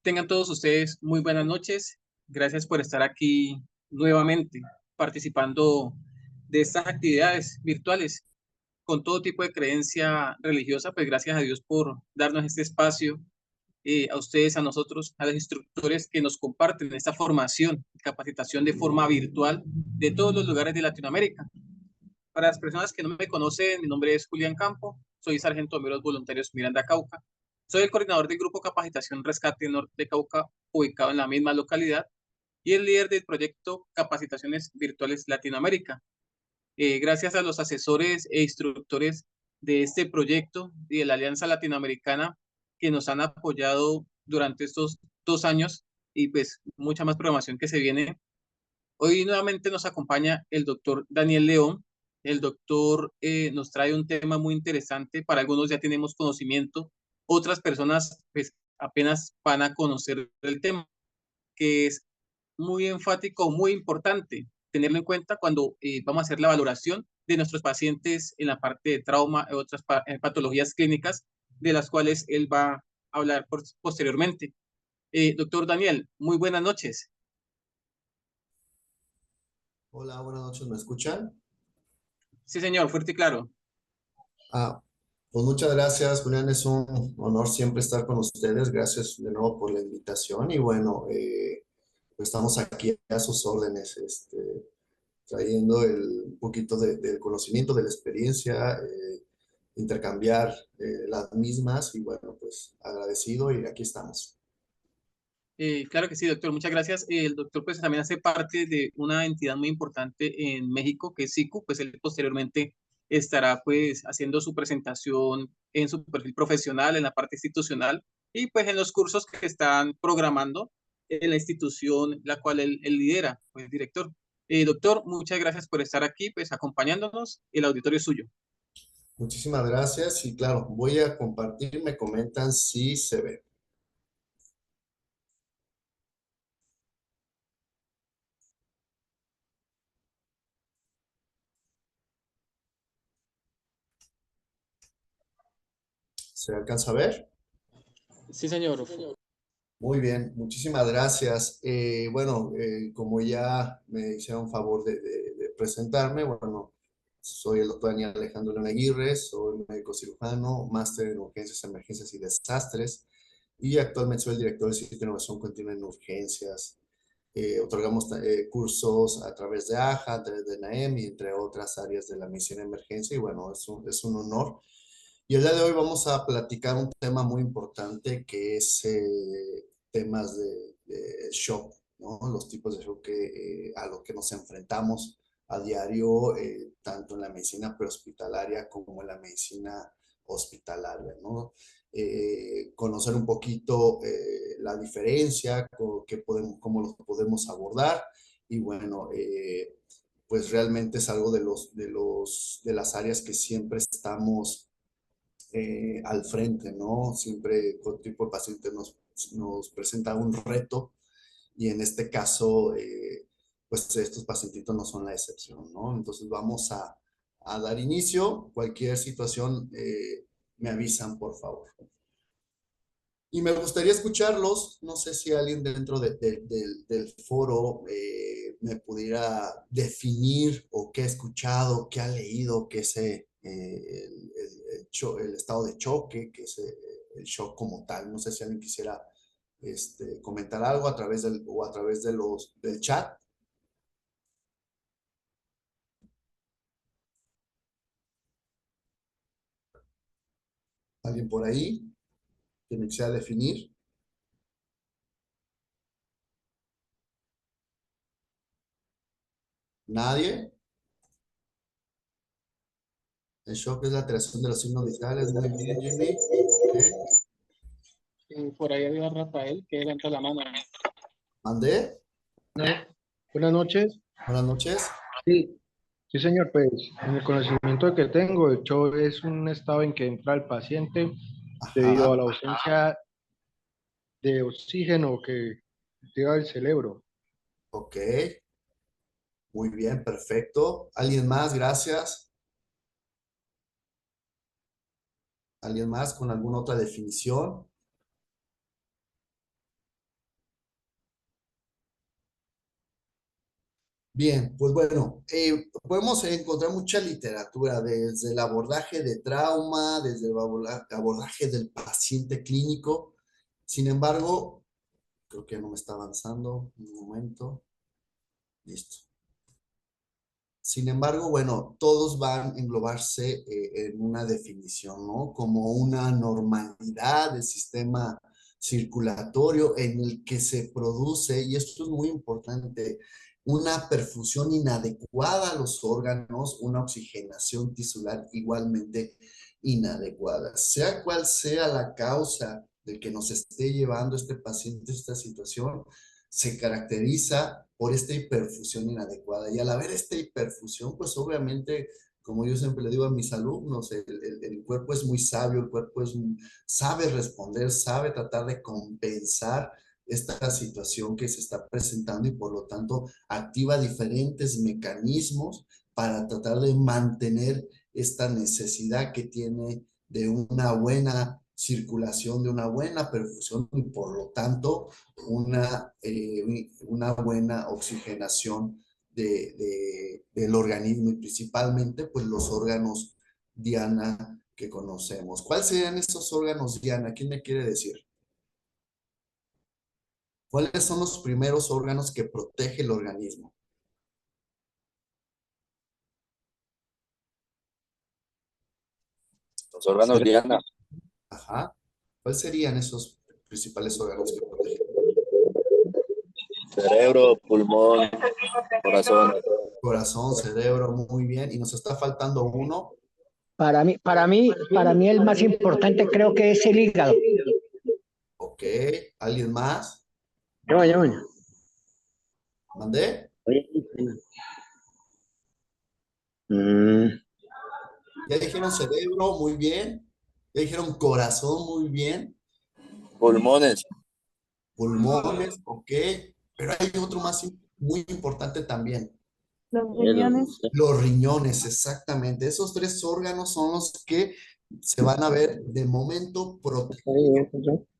Tengan todos ustedes muy buenas noches. Gracias por estar aquí nuevamente participando de estas actividades virtuales con todo tipo de creencia religiosa. Pues gracias a Dios por darnos este espacio, a ustedes, a nosotros, a los instructores que nos comparten esta formación y capacitación de forma virtual de todos los lugares de Latinoamérica. Para las personas que no me conocen, mi nombre es Julián Campo, soy sargento de bomberos voluntarios Miranda Cauca. Soy el coordinador del Grupo Capacitación Rescate Norte de Cauca, ubicado en la misma localidad, y el líder del proyecto Capacitaciones Virtuales Latinoamérica. Gracias a los asesores e instructores de este proyecto y de la Alianza Latinoamericana que nos han apoyado durante estos 2 años y pues mucha más programación que se viene. Hoy nuevamente nos acompaña el doctor Daniel León. El doctor nos trae un tema muy interesante. Para algunos ya tenemos conocimiento, otras personas pues apenas van a conocer el tema, que es muy enfático, muy importante tenerlo en cuenta cuando vamos a hacer la valoración de nuestros pacientes en la parte de trauma y otras patologías clínicas de las cuales él va a hablar posteriormente. Doctor Daniel, muy buenas noches. Hola, buenas noches, ¿me escuchan? Sí, señor, fuerte y claro. Ah, pues muchas gracias, Julián, es un honor siempre estar con ustedes. Gracias de nuevo por la invitación y bueno, pues estamos aquí a sus órdenes, trayendo un poquito del conocimiento, de la experiencia, intercambiar las mismas y bueno, pues agradecido y aquí estamos. Claro que sí, doctor, muchas gracias. El doctor pues también hace parte de una entidad muy importante en México, que es SICU, pues él posteriormente estará pues haciendo su presentación en su perfil profesional, en la parte institucional y pues en los cursos que están programando en la institución la cual él lidera, pues director. Doctor, muchas gracias por estar aquí, pues acompañándonos. El auditorio es suyo. Muchísimas gracias y claro, voy a compartir, me comentan si se ve. ¿Se alcanza a ver? Sí, señor. Muy bien, muchísimas gracias. Bueno, como ya me hicieron favor de presentarme, bueno, soy el doctor Daniel Alejandro León Aguirre, soy médico cirujano, máster en urgencias, emergencias y desastres, y actualmente soy el director del Sitio de Innovación Continua en Urgencias. Otorgamos cursos a través de AJA, a través de NAEM y entre otras áreas de la misión de emergencia, y bueno, es un honor. Y el día de hoy vamos a platicar un tema muy importante que es temas de shock, ¿no? Los tipos de shock a los que nos enfrentamos a diario, tanto en la medicina prehospitalaria como en la medicina hospitalaria, ¿no? Conocer un poquito la diferencia, cómo los podemos abordar y bueno, pues realmente es algo de las áreas que siempre estamos al frente, ¿no? Siempre con tipo de paciente nos presenta un reto y en este caso, pues estos pacientitos no son la excepción, ¿no? Entonces vamos a dar inicio. Cualquier situación, me avisan, por favor. Y me gustaría escucharlos. No sé si alguien dentro del foro me pudiera definir o qué ha escuchado, qué ha leído, qué es el estado de choque, qué es el shock como tal. No sé si alguien quisiera comentar algo o a través del chat. ¿Alguien por ahí que me quisiera definir? ¿Nadie? El shock es la alteración de los signos vitales. Muy bien, Jimmy. ¿Eh? Por ahí había Rafael que levanta la mano. ¿Mandé? Buenas noches. Buenas noches. Sí, sí, señor, pues en el conocimiento que tengo, el shock es un estado en que entra el paciente debido a Ajá. la ausencia de oxígeno que llega al cerebro. Ok. Muy bien, perfecto. ¿Alguien más? Gracias. ¿Alguien más con alguna otra definición? Bien, pues bueno, podemos encontrar mucha literatura desde el abordaje de trauma, desde el abordaje del paciente clínico. Sin embargo, creo que no me está avanzando. Un momento. Listo. Sin embargo, bueno, todos van a englobarse en una definición, ¿no? Como una normalidad del sistema circulatorio en el que se produce, y esto es muy importante, una perfusión inadecuada a los órganos, una oxigenación tisular igualmente inadecuada. Sea cual sea la causa de que nos esté llevando este paciente a esta situación, se caracteriza por esta hiperfusión inadecuada. Y al haber esta hiperfusión, pues obviamente, como yo siempre le digo a mis alumnos, el cuerpo es muy sabio, el cuerpo sabe responder, sabe tratar de compensar esta situación que se está presentando y por lo tanto activa diferentes mecanismos para tratar de mantener esta necesidad que tiene de una buena circulación, de una buena perfusión y por lo tanto una buena oxigenación del organismo y principalmente pues los órganos Diana que conocemos. ¿Cuáles serían esos órganos Diana? ¿Quién me quiere decir? ¿Cuáles son los primeros órganos que protege el organismo? Los órganos Diana, Ajá. ¿Cuáles serían esos principales órganos que protegen? cerebro, pulmón, corazón. Corazón, cerebro, muy bien. Y nos está faltando uno. Para mí el más importante creo que es el hígado. Ok. ¿Alguien más? Yo. ¿Mandé? Mm, Ya dijeron cerebro, muy bien. Ya dijeron corazón, muy bien. Pulmones, Pulmones, ok. Pero hay otro más muy importante también. Los riñones. Los riñones, exactamente. Esos tres órganos son los que se van a ver de momento protegidos.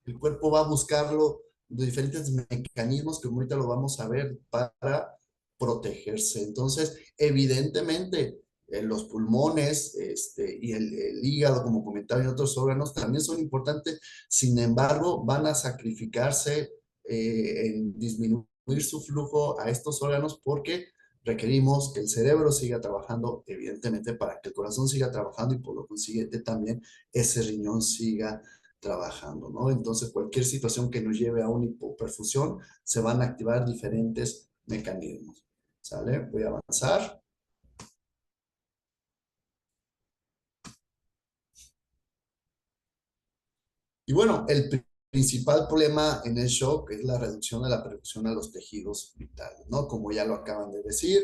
El cuerpo va a buscarlo de diferentes mecanismos que ahorita lo vamos a ver para protegerse. Entonces, evidentemente, los pulmones y el hígado, como comentaba, y otros órganos también son importantes. Sin embargo, van a sacrificarse en disminuir su flujo a estos órganos porque requerimos que el cerebro siga trabajando, evidentemente, para que el corazón siga trabajando y por lo consiguiente también ese riñón siga trabajando, ¿no? Entonces, cualquier situación que nos lleve a una hipoperfusión, se van a activar diferentes mecanismos, ¿sale? Voy a avanzar. Y bueno, el principal problema en el shock es la reducción de la perfusión a los tejidos vitales, ¿no? Como ya lo acaban de decir,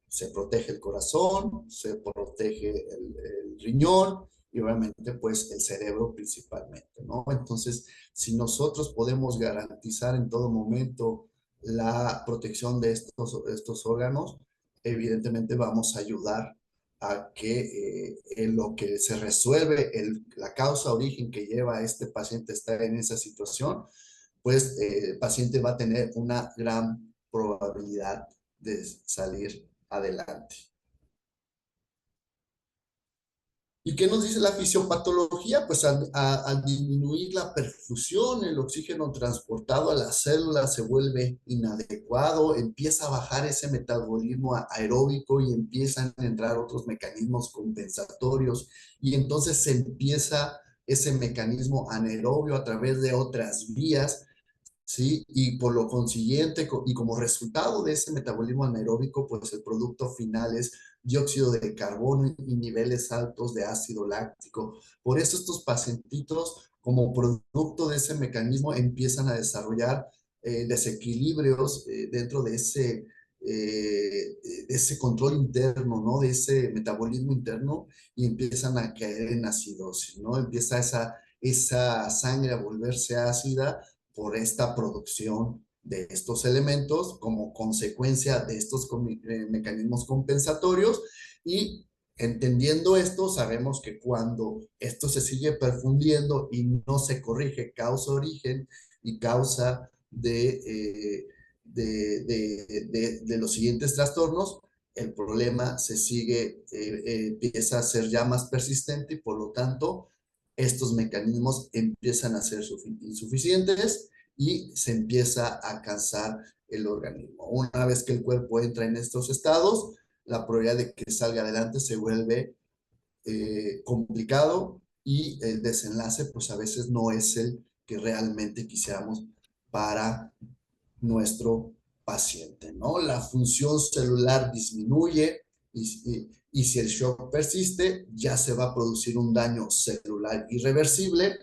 se protege el corazón, se protege el riñón y obviamente pues el cerebro principalmente, ¿no? Entonces, si nosotros podemos garantizar en todo momento la protección de estos órganos, evidentemente vamos a ayudar a que en lo que se resuelve la causa origen que lleva a este paciente a estar en esa situación, pues el paciente va a tener una gran probabilidad de salir adelante. ¿Y qué nos dice la fisiopatología? Pues al disminuir la perfusión, el oxígeno transportado a las células se vuelve inadecuado, empieza a bajar ese metabolismo aeróbico y empiezan a entrar otros mecanismos compensatorios y entonces se empieza ese mecanismo anaerobio a través de otras vías. ¿Sí? Y por lo consiguiente, y como resultado de ese metabolismo anaeróbico, pues el producto final es dióxido de carbono y niveles altos de ácido láctico. Por eso estos pacientitos, como producto de ese mecanismo, empiezan a desarrollar desequilibrios dentro de ese control interno, ¿no? De ese metabolismo interno y empiezan a caer en acidosis, ¿no? Empieza esa sangre a volverse ácida por esta producción de estos elementos como consecuencia de estos mecanismos compensatorios y entendiendo esto sabemos que cuando esto se sigue perfundiendo y no se corrige causa-origen y causa de los siguientes trastornos, el problema se sigue, empieza a ser ya más persistente y por lo tanto estos mecanismos empiezan a ser insuficientes y se empieza a cansar el organismo. Una vez que el cuerpo entra en estos estados, la probabilidad de que salga adelante se vuelve complicado y el desenlace pues a veces no es el que realmente quisiéramos para nuestro paciente, ¿no? La función celular disminuye y si el shock persiste, ya se va a producir un daño celular irreversible,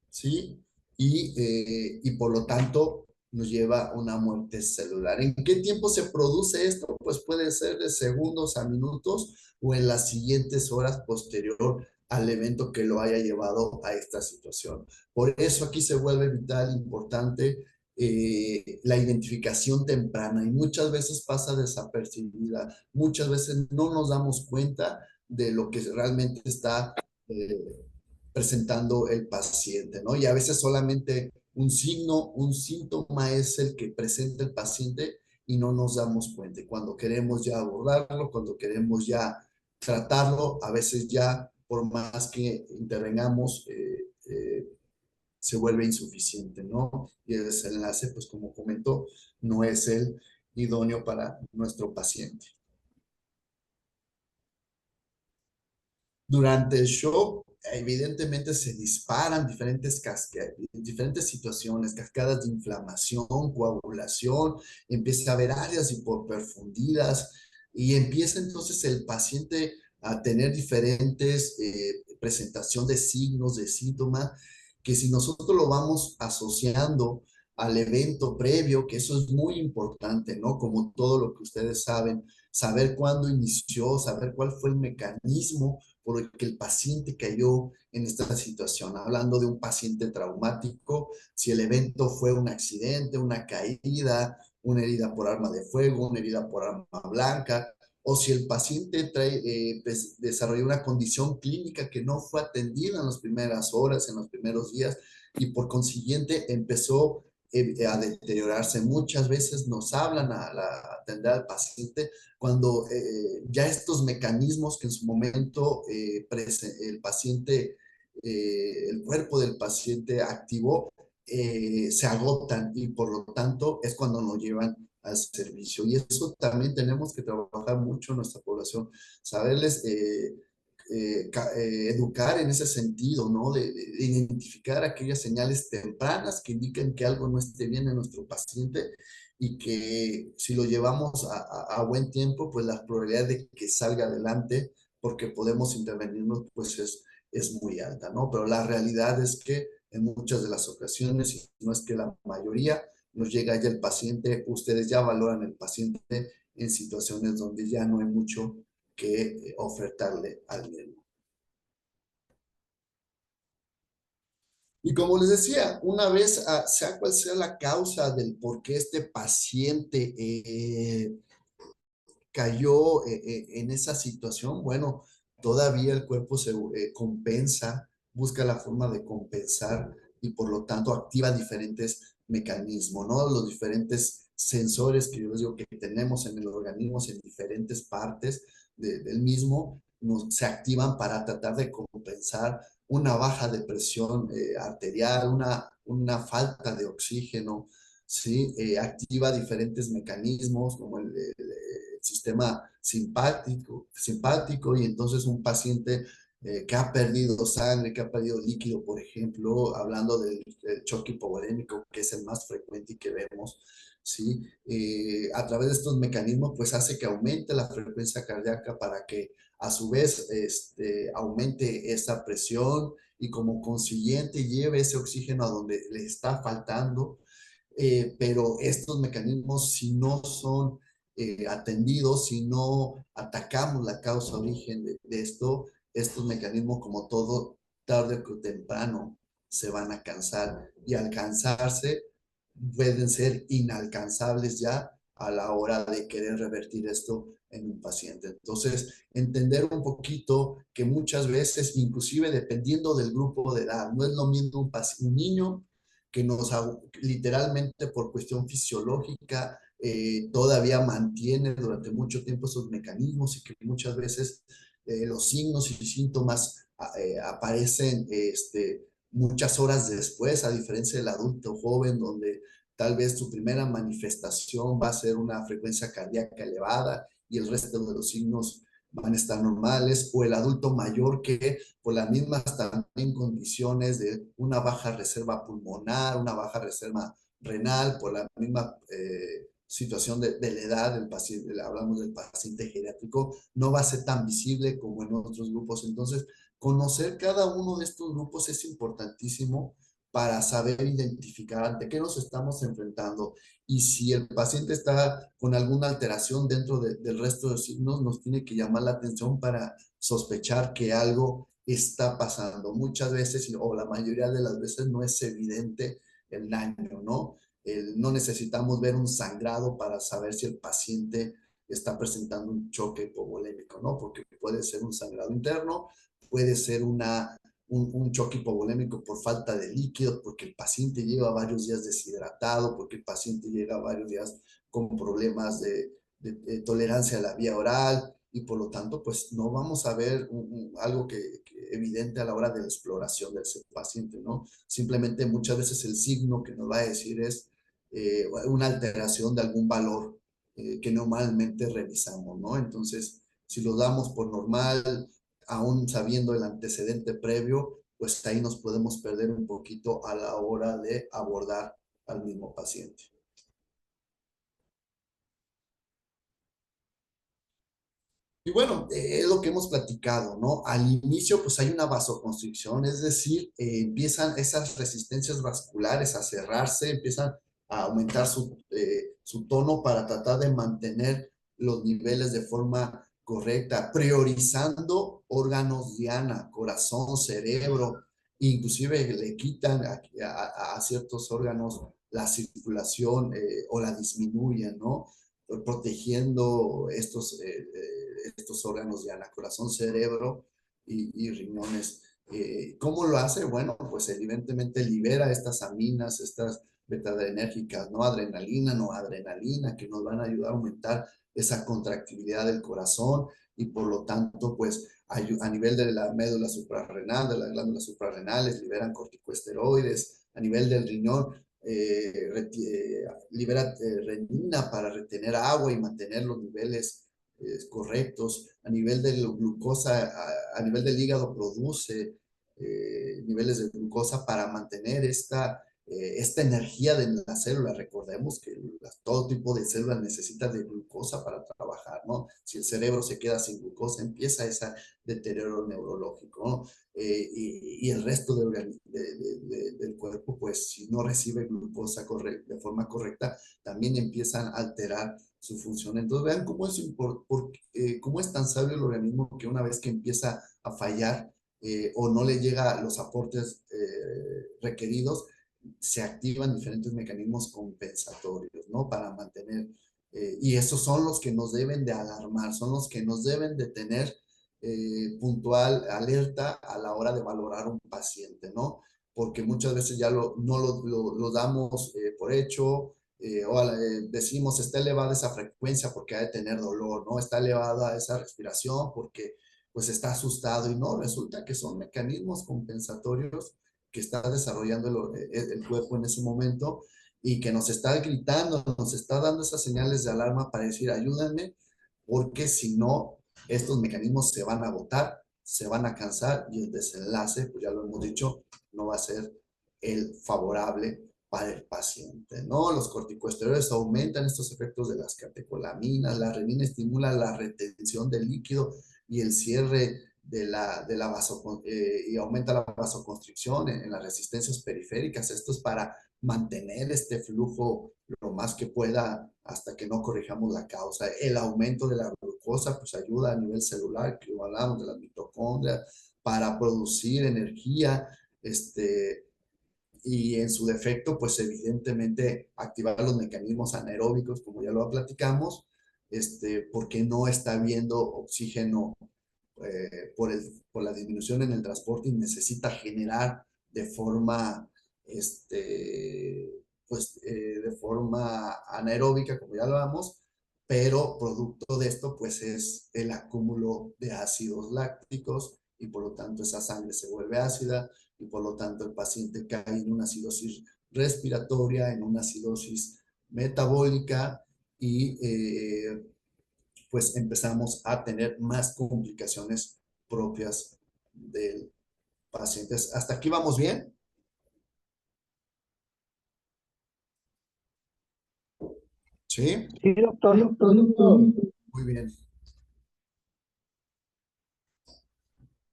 ¿sí? Y por lo tanto nos lleva a una muerte celular. ¿En qué tiempo se produce esto? Pues puede ser de segundos a minutos o en las siguientes horas posterior al evento que lo haya llevado a esta situación. Por eso aquí se vuelve vital, importante, la identificación temprana y muchas veces pasa desapercibida, muchas veces no nos damos cuenta de lo que realmente está presentando el paciente, ¿no? Y a veces solamente un signo, un síntoma es el que presenta el paciente y no nos damos cuenta. Y cuando queremos ya abordarlo, cuando queremos ya tratarlo, a veces ya por más que intervengamos, se vuelve insuficiente, ¿no? Y el desenlace, pues como comentó, no es el idóneo para nuestro paciente. Durante el shock, evidentemente se disparan diferentes situaciones, cascadas de inflamación, coagulación, empieza a haber áreas hipoperfundidas y empieza entonces el paciente a tener diferentes presentación de signos, de síntomas, que si nosotros lo vamos asociando al evento previo, que eso es muy importante, ¿no? Como todo lo que ustedes saben, saber cuándo inició, saber cuál fue el mecanismo por el que el paciente cayó en esta situación. Hablando de un paciente traumático, si el evento fue un accidente, una caída, una herida por arma de fuego, una herida por arma blanca, o si el paciente desarrolló una condición clínica que no fue atendida en las primeras horas, en los primeros días, y por consiguiente empezó a deteriorarse. Muchas veces nos hablan a atender al paciente cuando ya estos mecanismos que en su momento el paciente, el cuerpo del paciente activó, se agotan y por lo tanto es cuando nos llevan al servicio. Y eso también tenemos que trabajar mucho en nuestra población, saberles educar en ese sentido, ¿no? De identificar aquellas señales tempranas que indican que algo no esté bien en nuestro paciente y que si lo llevamos a buen tiempo, pues la probabilidad de que salga adelante, porque podemos intervenirnos, pues es muy alta, ¿no? Pero la realidad es que en muchas de las ocasiones, y no es que la mayoría, nos llega ya el paciente, ustedes ya valoran el paciente en situaciones donde ya no hay mucho que ofertarle al mismo. Y como les decía, una vez, sea cual sea la causa del por qué este paciente cayó en esa situación, bueno, todavía el cuerpo se compensa, busca la forma de compensar y por lo tanto activa diferentes mecanismos, ¿no? Los diferentes sensores que yo les digo que tenemos en el organismo, en diferentes partes del mismo, se activan para tratar de compensar una baja de presión arterial, una falta de oxígeno, ¿sí? Activa diferentes mecanismos como el sistema simpático y entonces un paciente que ha perdido sangre, que ha perdido líquido, por ejemplo, hablando del choque hipovolémico, que es el más frecuente y que vemos, ¿sí? A través de estos mecanismos, pues hace que aumente la frecuencia cardíaca para que a su vez aumente esa presión y como consiguiente lleve ese oxígeno a donde le está faltando. Pero estos mecanismos, si no son atendidos, si no atacamos la causa origen de esto, estos mecanismos, como todo, tarde o temprano se van a cansar y al cansarse pueden ser inalcanzables ya a la hora de querer revertir esto en un paciente. Entonces, entender un poquito que muchas veces, inclusive dependiendo del grupo de edad, no es lo mismo un niño que literalmente por cuestión fisiológica todavía mantiene durante mucho tiempo esos mecanismos y que muchas veces los signos y síntomas aparecen muchas horas después, a diferencia del adulto joven, donde tal vez su primera manifestación va a ser una frecuencia cardíaca elevada y el resto de los signos van a estar normales, o el adulto mayor que por las mismas también condiciones de una baja reserva pulmonar, una baja reserva renal, por la misma situación de la edad del paciente, hablamos del paciente geriátrico, no va a ser tan visible como en otros grupos. Entonces, conocer cada uno de estos grupos es importantísimo para saber identificar ante qué nos estamos enfrentando. Y si el paciente está con alguna alteración dentro del resto de signos, nos tiene que llamar la atención para sospechar que algo está pasando. Muchas veces, o la mayoría de las veces, no es evidente el daño, ¿no? No necesitamos ver un sangrado para saber si el paciente está presentando un choque hipovolémico, ¿no? Porque puede ser un sangrado interno, puede ser un choque hipovolémico por falta de líquido, porque el paciente lleva varios días deshidratado, porque el paciente llega varios días con problemas de tolerancia a la vía oral, y por lo tanto, pues no vamos a ver algo que evidente a la hora de la exploración de ese paciente, ¿no? Simplemente muchas veces el signo que nos va a decir es una alteración de algún valor que normalmente revisamos, ¿no? Entonces, si lo damos por normal, aún sabiendo el antecedente previo, pues ahí nos podemos perder un poquito a la hora de abordar al mismo paciente. Y bueno, es lo que hemos platicado, ¿no? Al inicio, pues hay una vasoconstricción, es decir, empiezan esas resistencias vasculares a cerrarse, empiezan a aumentar su tono para tratar de mantener los niveles de forma correcta, priorizando órganos diana, corazón, cerebro, inclusive le quitan a ciertos órganos la circulación o la disminuyen, ¿no? Protegiendo estos órganos diana, corazón, cerebro y riñones. ¿Cómo lo hace? Bueno, pues evidentemente libera estas aminas, estas betadrenérgicas, ¿no? Adrenalina, no adrenalina, que nos van a ayudar a aumentar esa contractibilidad del corazón y por lo tanto, pues a nivel de la médula suprarrenal, de las glándulas suprarrenales, liberan corticosteroides, a nivel del riñón, libera renina para retener agua y mantener los niveles correctos. A nivel de glucosa, a nivel del hígado produce niveles de glucosa para mantener esta energía de la célula. Recordemos que todo tipo de células necesita de glucosa para trabajar, ¿no? Si el cerebro se queda sin glucosa, empieza ese deterioro neurológico, ¿no? Y el resto del cuerpo, pues si no recibe glucosa de forma correcta, también empiezan a alterar su función. Entonces vean cómo es tan sabio el organismo que una vez que empieza a fallar o no le llega los aportes requeridos, se activan diferentes mecanismos compensatorios, ¿no? Para mantener, y esos son los que nos deben de alarmar, son los que nos deben de tener puntual, alerta a la hora de valorar un paciente, ¿no? Porque muchas veces ya no lo damos por hecho, decimos está elevada esa frecuencia porque ha de tener dolor, ¿no? Está elevada esa respiración porque pues está asustado y no, resulta que son mecanismos compensatorios que está desarrollando el cuerpo en ese momento y que nos está gritando, nos está dando esas señales de alarma para decir ayúdenme, porque si no, estos mecanismos se van a agotar, se van a cansar y el desenlace, pues ya lo hemos dicho, no va a ser el favorable para el paciente, ¿no? Los corticosteroides aumentan estos efectos de las catecolaminas, la renina estimula la retención del líquido y el cierre y aumenta la vasoconstricción en las resistencias periféricas. Esto es para mantener este flujo lo más que pueda hasta que no corrijamos la causa. El aumento de la glucosa pues ayuda a nivel celular, que hablamos de las mitocondrias, para producir energía, y en su defecto, pues evidentemente activar los mecanismos anaeróbicos, como ya lo platicamos, porque no está habiendo oxígeno por la disminución en el transporte y necesita generar de forma de forma anaeróbica, como ya lo hablamos, pero producto de esto, pues es el acúmulo de ácidos lácticos y por lo tanto esa sangre se vuelve ácida y por lo tanto el paciente cae en una acidosis respiratoria, en una acidosis metabólica y pues empezamos a tener más complicaciones propias del paciente. ¿Hasta aquí vamos bien? ¿Sí? Sí, doctor. Muy bien.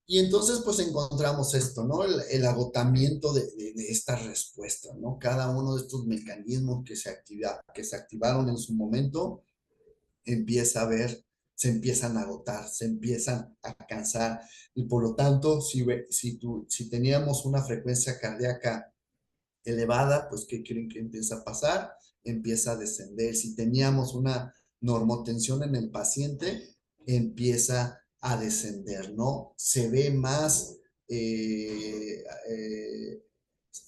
Y entonces, pues encontramos esto, ¿no? El agotamiento de esta respuesta, ¿no? Cada uno de estos mecanismos que se activaron en su momento, empieza a ver, se empiezan a agotar, se empiezan a cansar. Y por lo tanto, si teníamos una frecuencia cardíaca elevada, pues ¿qué creen que empieza a pasar? Empieza a descender. Si teníamos una normotensión en el paciente, empieza a descender, ¿no? Se ve más eh,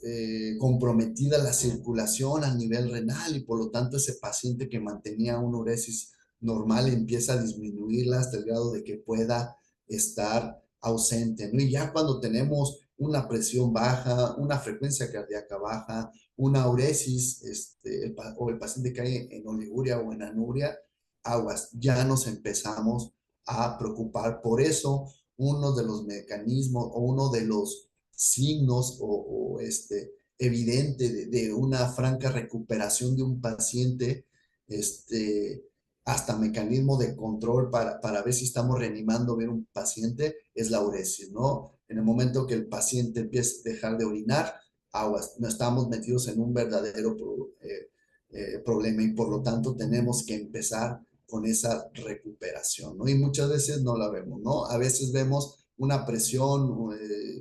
eh, comprometida la circulación a nivel renal y por lo tanto ese paciente que mantenía una uresis normal empieza a disminuirla hasta el grado de que pueda estar ausente, ¿no? Y ya cuando tenemos una presión baja, una frecuencia cardíaca baja, una uresis, o el paciente cae en oliguria o en anuria, aguas, ya nos empezamos a preocupar. Por eso, uno de los mecanismos o uno de los signos evidente de una franca recuperación de un paciente, hasta mecanismo de control para ver si estamos reanimando bien un paciente, es la uresis, ¿no? En el momento que el paciente empieza a dejar de orinar, aguas, no estamos metidos en un verdadero problema y por lo tanto tenemos que empezar con esa recuperación, ¿no? Y muchas veces no la vemos, ¿no? A veces vemos una presión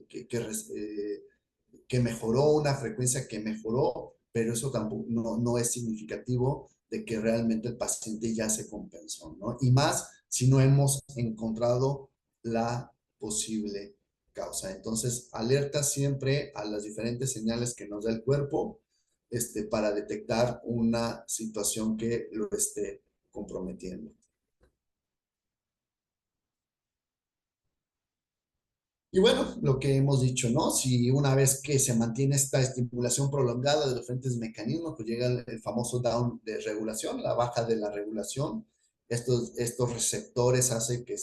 que mejoró, una frecuencia que mejoró, pero eso tampoco no es significativo de que realmente el paciente ya se compensó, ¿no? Y más si no hemos encontrado la posible causa. Entonces, alerta siempre a las diferentes señales que nos da el cuerpo para detectar una situación que lo esté comprometiendo. Y bueno, lo que hemos dicho, ¿no? Si una vez que se mantiene esta estimulación prolongada de los diferentes mecanismos, pues llega el famoso down de regulación, la baja de la regulación. Estos receptores hacen que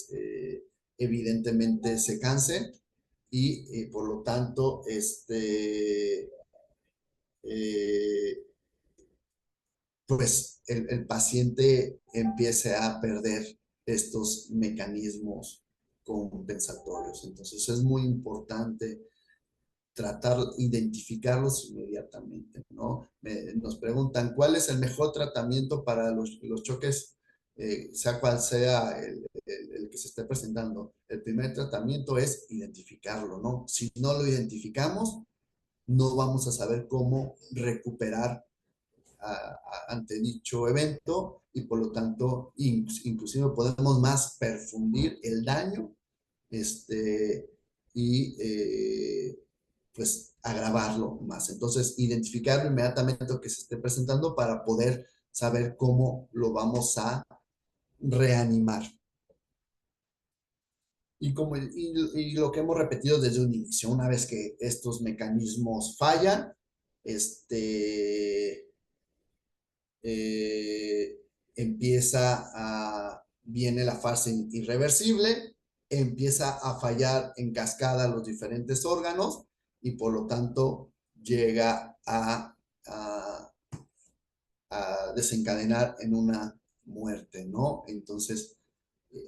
evidentemente se cansen y por lo tanto, pues el paciente empiece a perder estos mecanismos compensatorios. Entonces es muy importante identificarlos inmediatamente, ¿no? Nos preguntan, ¿cuál es el mejor tratamiento para los choques, sea cual sea el que se esté presentando? El primer tratamiento es identificarlo, ¿no? Si no lo identificamos, no vamos a saber cómo recuperar ante dicho evento y por lo tanto inclusive podemos más perfundir el daño y pues agravarlo más. Entonces, identificarlo inmediatamente lo que se esté presentando para poder saber cómo lo vamos a reanimar. Y lo que hemos repetido desde un inicio, una vez que estos mecanismos fallan, viene la fase irreversible, empieza a fallar en cascada los diferentes órganos y por lo tanto llega a desencadenar en una muerte, ¿no? Entonces,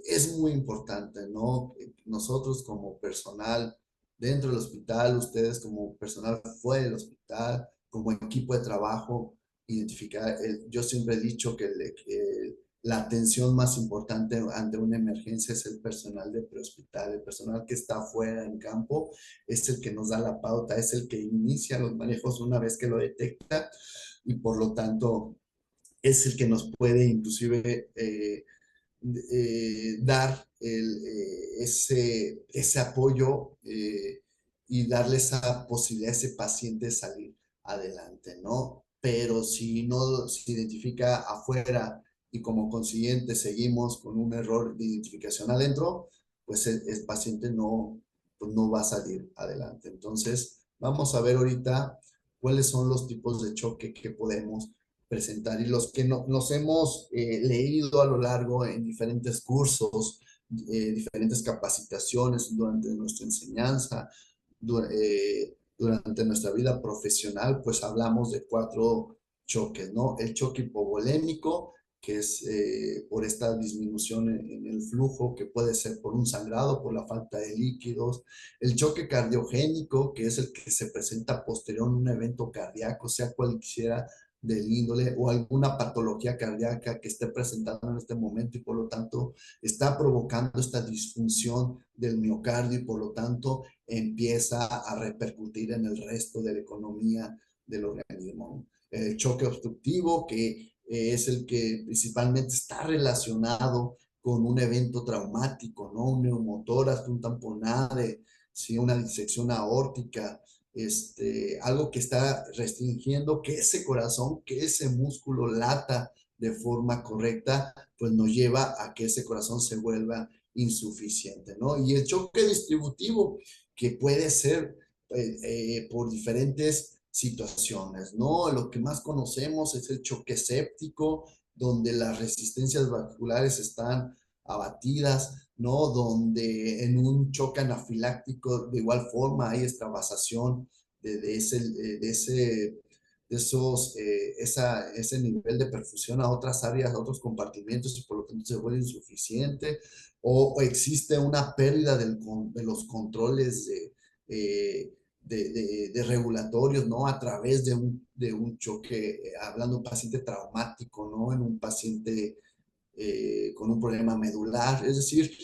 es muy importante, ¿no? Nosotros como personal dentro del hospital, ustedes como personal fuera del hospital, como equipo de trabajo, identificar, yo siempre he dicho que la atención más importante ante una emergencia es el personal de prehospital, el personal que está afuera en campo, es el que nos da la pauta, es el que inicia los manejos una vez que lo detecta y por lo tanto es el que nos puede inclusive dar ese apoyo y darle esa posibilidad a ese paciente de salir. adelante, ¿no? Pero si no se identifica afuera y como consiguiente seguimos con un error de identificación adentro, pues el paciente pues no va a salir adelante. Entonces, vamos a ver ahorita cuáles son los tipos de choque que podemos presentar y los que nos hemos leído a lo largo en diferentes cursos, diferentes capacitaciones durante nuestra enseñanza, durante nuestra vida profesional, pues hablamos de 4 choques, ¿no? El choque hipovolémico, que es por esta disminución en el flujo, que puede ser por un sangrado, por la falta de líquidos. El choque cardiogénico, que es el que se presenta posterior a un evento cardíaco, sea cualquiera del índole, o alguna patología cardíaca que esté presentando en este momento y por lo tanto está provocando esta disfunción del miocardio y por lo tanto empieza a repercutir en el resto de la economía del organismo. El choque obstructivo, que es el que principalmente está relacionado con un evento traumático, ¿no? Un neumotórax, un tamponade, ¿sí? Una disección aórtica, algo que está restringiendo que ese corazón, que ese músculo lata de forma correcta, pues nos lleva a que ese corazón se vuelva insuficiente, ¿no? Y el choque distributivo, que puede ser por diferentes situaciones, ¿no? Lo que más conocemos es el choque séptico, donde las resistencias vasculares están abatidas, ¿no? Donde en un choque anafiláctico de igual forma hay extravasación de ese nivel de perfusión a otras áreas, a otros compartimentos y por lo tanto se vuelve insuficiente o existe una pérdida de los controles de regulatorios, ¿no? A través de un choque, hablando de un paciente traumático, ¿no? En un paciente con un problema medular. Es decir,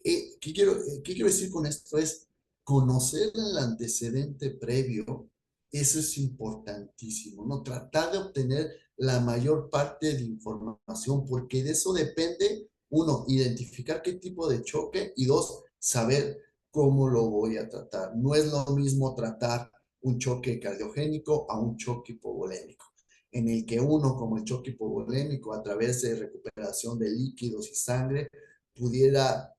qué quiero decir con esto? Es conocer el antecedente previo, eso es importantísimo, ¿no? Tratar de obtener la mayor parte de información, porque de eso depende, uno, identificar qué tipo de choque y dos, saber cómo lo voy a tratar. No es lo mismo tratar un choque cardiogénico a un choque hipovolémico, en el que uno, como el choque hipovolémico, a través de recuperación de líquidos y sangre, pudiera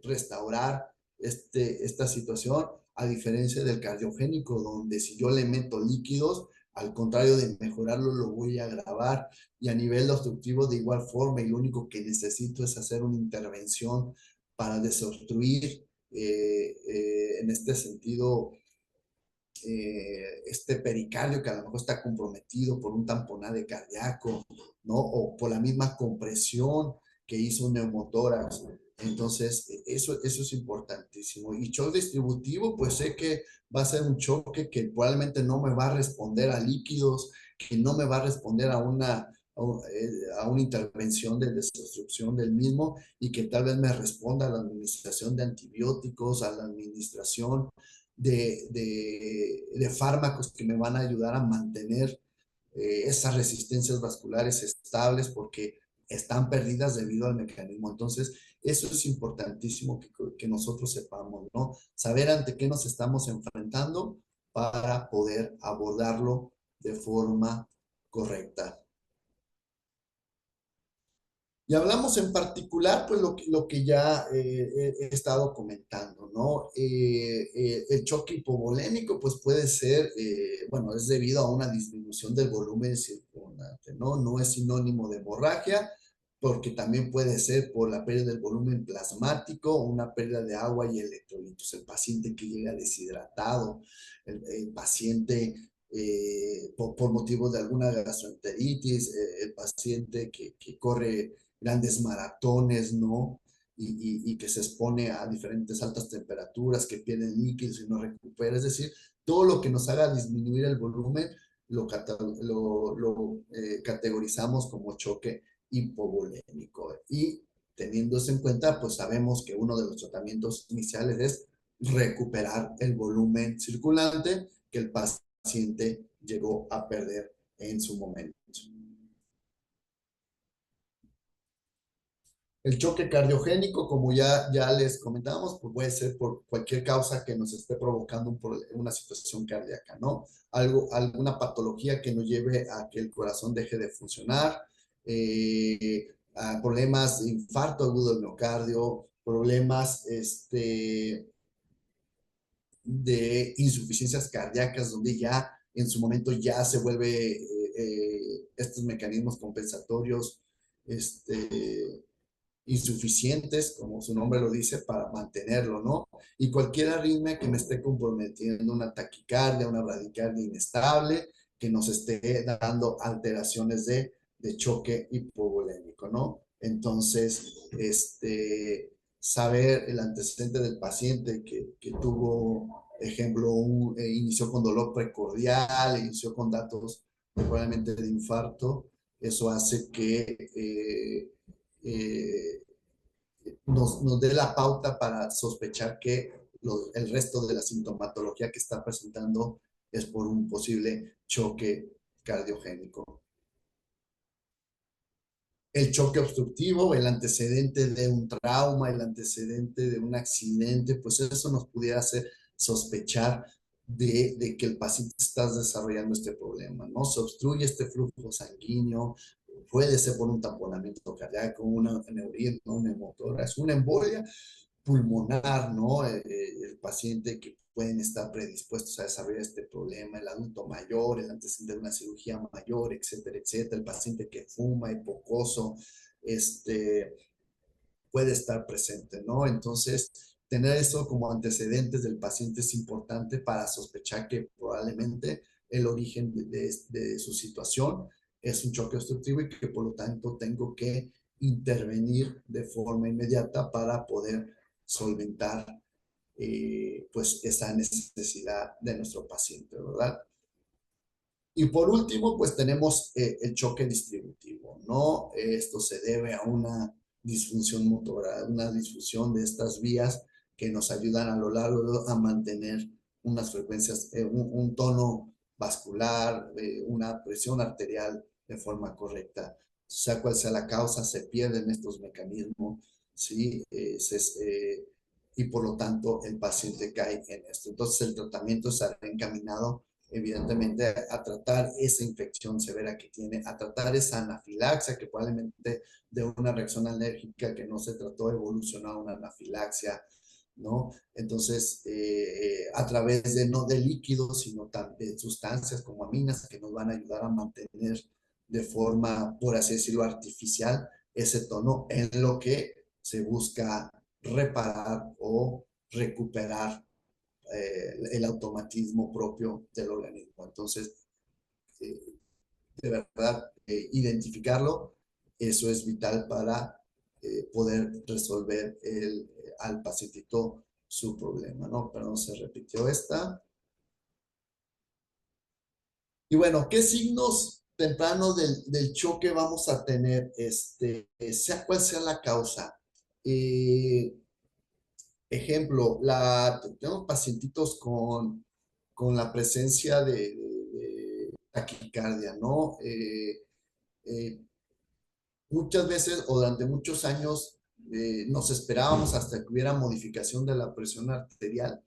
restaurar esta situación, a diferencia del cardiogénico, donde si yo le meto líquidos, al contrario de mejorarlo, lo voy a agravar. Y a nivel obstructivo, de igual forma, y lo único que necesito es hacer una intervención para desobstruir, en este sentido, este pericardio que a lo mejor está comprometido por un tamponade cardíaco, ¿no? O por la misma compresión que hizo un neumotórax. Entonces, eso es importantísimo. Y shock distributivo, pues sé que va a ser un choque que probablemente no me va a responder a líquidos, que no me va a responder a una intervención de desobstrucción del mismo y que tal vez me responda a la administración de antibióticos, a la administración de fármacos que me van a ayudar a mantener esas resistencias vasculares estables porque están perdidas debido al mecanismo. Entonces, eso es importantísimo que nosotros sepamos, ¿no? Saber ante qué nos estamos enfrentando para poder abordarlo de forma correcta. Y hablamos en particular, pues lo que ya he estado comentando, ¿no? El choque hipovolémico, pues puede ser, bueno, es debido a una disminución del volumen circundante, ¿no? No es sinónimo de hemorragia, porque también puede ser por la pérdida del volumen plasmático, una pérdida de agua y electrolitos. El paciente que llega deshidratado, el paciente por motivos de alguna gastroenteritis, el paciente que corre grandes maratones, ¿no? Y que se expone a diferentes altas temperaturas, que pierden líquidos y no recupera. Es decir, todo lo que nos haga disminuir el volumen lo categorizamos como choque hipovolémico. Y teniendo eso en cuenta, pues sabemos que uno de los tratamientos iniciales es recuperar el volumen circulante que el paciente llegó a perder en su momento. El choque cardiogénico, como ya les comentábamos, pues puede ser por cualquier causa que nos esté provocando una situación cardíaca, ¿no? Alguna patología que nos lleve a que el corazón deje de funcionar, a problemas de infarto agudo del miocardio, problemas de insuficiencias cardíacas, donde ya en su momento ya se vuelve estos mecanismos compensatorios, insuficientes, como su nombre lo dice, para mantenerlo, ¿no? Y cualquier arritmia que me esté comprometiendo, una taquicardia, una bradicardia inestable, que nos esté dando alteraciones de choque hipovolémico, ¿no? Entonces, saber el antecedente del paciente que tuvo, ejemplo, inició con dolor precordial, inició con datos probablemente de infarto, eso hace que eh, nos dé la pauta para sospechar que el resto de la sintomatología que está presentando es por un posible choque cardiogénico. El choque obstructivo, el antecedente de un trauma, el antecedente de un accidente, pues eso nos pudiera hacer sospechar de que el paciente está desarrollando este problema, ¿no? Se obstruye este flujo sanguíneo, puede ser por un tamponamiento cardíaco, una aneurisma, una hemotoras, una embolia pulmonar, ¿no? El paciente que pueden estar predispuestos a desarrollar este problema, el adulto mayor, el antecedente de una cirugía mayor, etcétera, etcétera, el paciente que fuma, hipocoso, puede estar presente, ¿no? Entonces, tener eso como antecedentes del paciente es importante para sospechar que probablemente el origen de su situación es un choque obstructivo y que por lo tanto tengo que intervenir de forma inmediata para poder solventar pues esa necesidad de nuestro paciente, ¿verdad? Y por último, pues tenemos el choque distributivo, ¿no? Esto se debe a una disfunción motora, una disfunción de estas vías que nos ayudan a lo largo a mantener unas frecuencias, un tono vascular, una presión arterial de forma correcta. Sea cual sea la causa, se pierden estos mecanismos, ¿sí? Y por lo tanto el paciente cae en esto. Entonces el tratamiento estará encaminado evidentemente a tratar esa infección severa que tiene, a tratar esa anafilaxia que probablemente de una reacción alérgica que no se trató evolucionó a una anafilaxia, ¿no? Entonces, a través de no de líquidos, sino también de sustancias como aminas que nos van a ayudar a mantener de forma, por así decirlo, artificial ese tono en lo que se busca reparar o recuperar el automatismo propio del organismo. Entonces, de verdad, identificarlo, eso es vital para poder resolver al pacientito su problema, ¿no? Pero no se repitió esta. Y bueno, ¿qué signos tempranos del choque vamos a tener? Sea cual sea la causa. Ejemplo, tenemos pacientitos con la presencia de taquicardia, ¿no? Muchas veces o durante muchos años nos esperábamos hasta que hubiera modificación de la presión arterial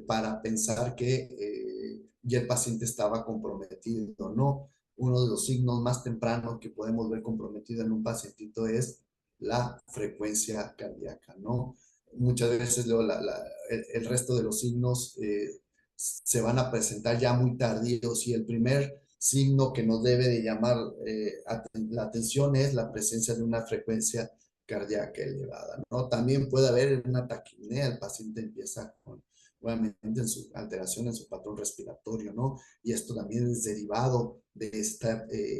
para pensar que ya el paciente estaba comprometido, ¿no? Uno de los signos más tempranos que podemos ver comprometido en un pacientito es la frecuencia cardíaca, ¿no? Muchas veces luego el resto de los signos se van a presentar ya muy tardíos y el primer signo que nos debe de llamar la atención es la presencia de una frecuencia cardíaca elevada, ¿no? También puede haber una taquipnea, el paciente empieza con, obviamente, en su alteración en su patrón respiratorio, ¿no? Y esto también es derivado de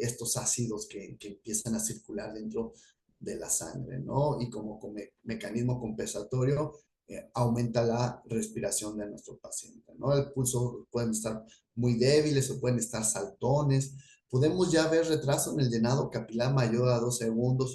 estos ácidos que empiezan a circular dentro de la sangre, ¿no? Y como mecanismo compensatorio, aumenta la respiración de nuestro paciente, ¿no? El pulso pueden estar muy débiles o pueden estar saltones. Podemos ya ver retraso en el llenado capilar mayor a 2 segundos,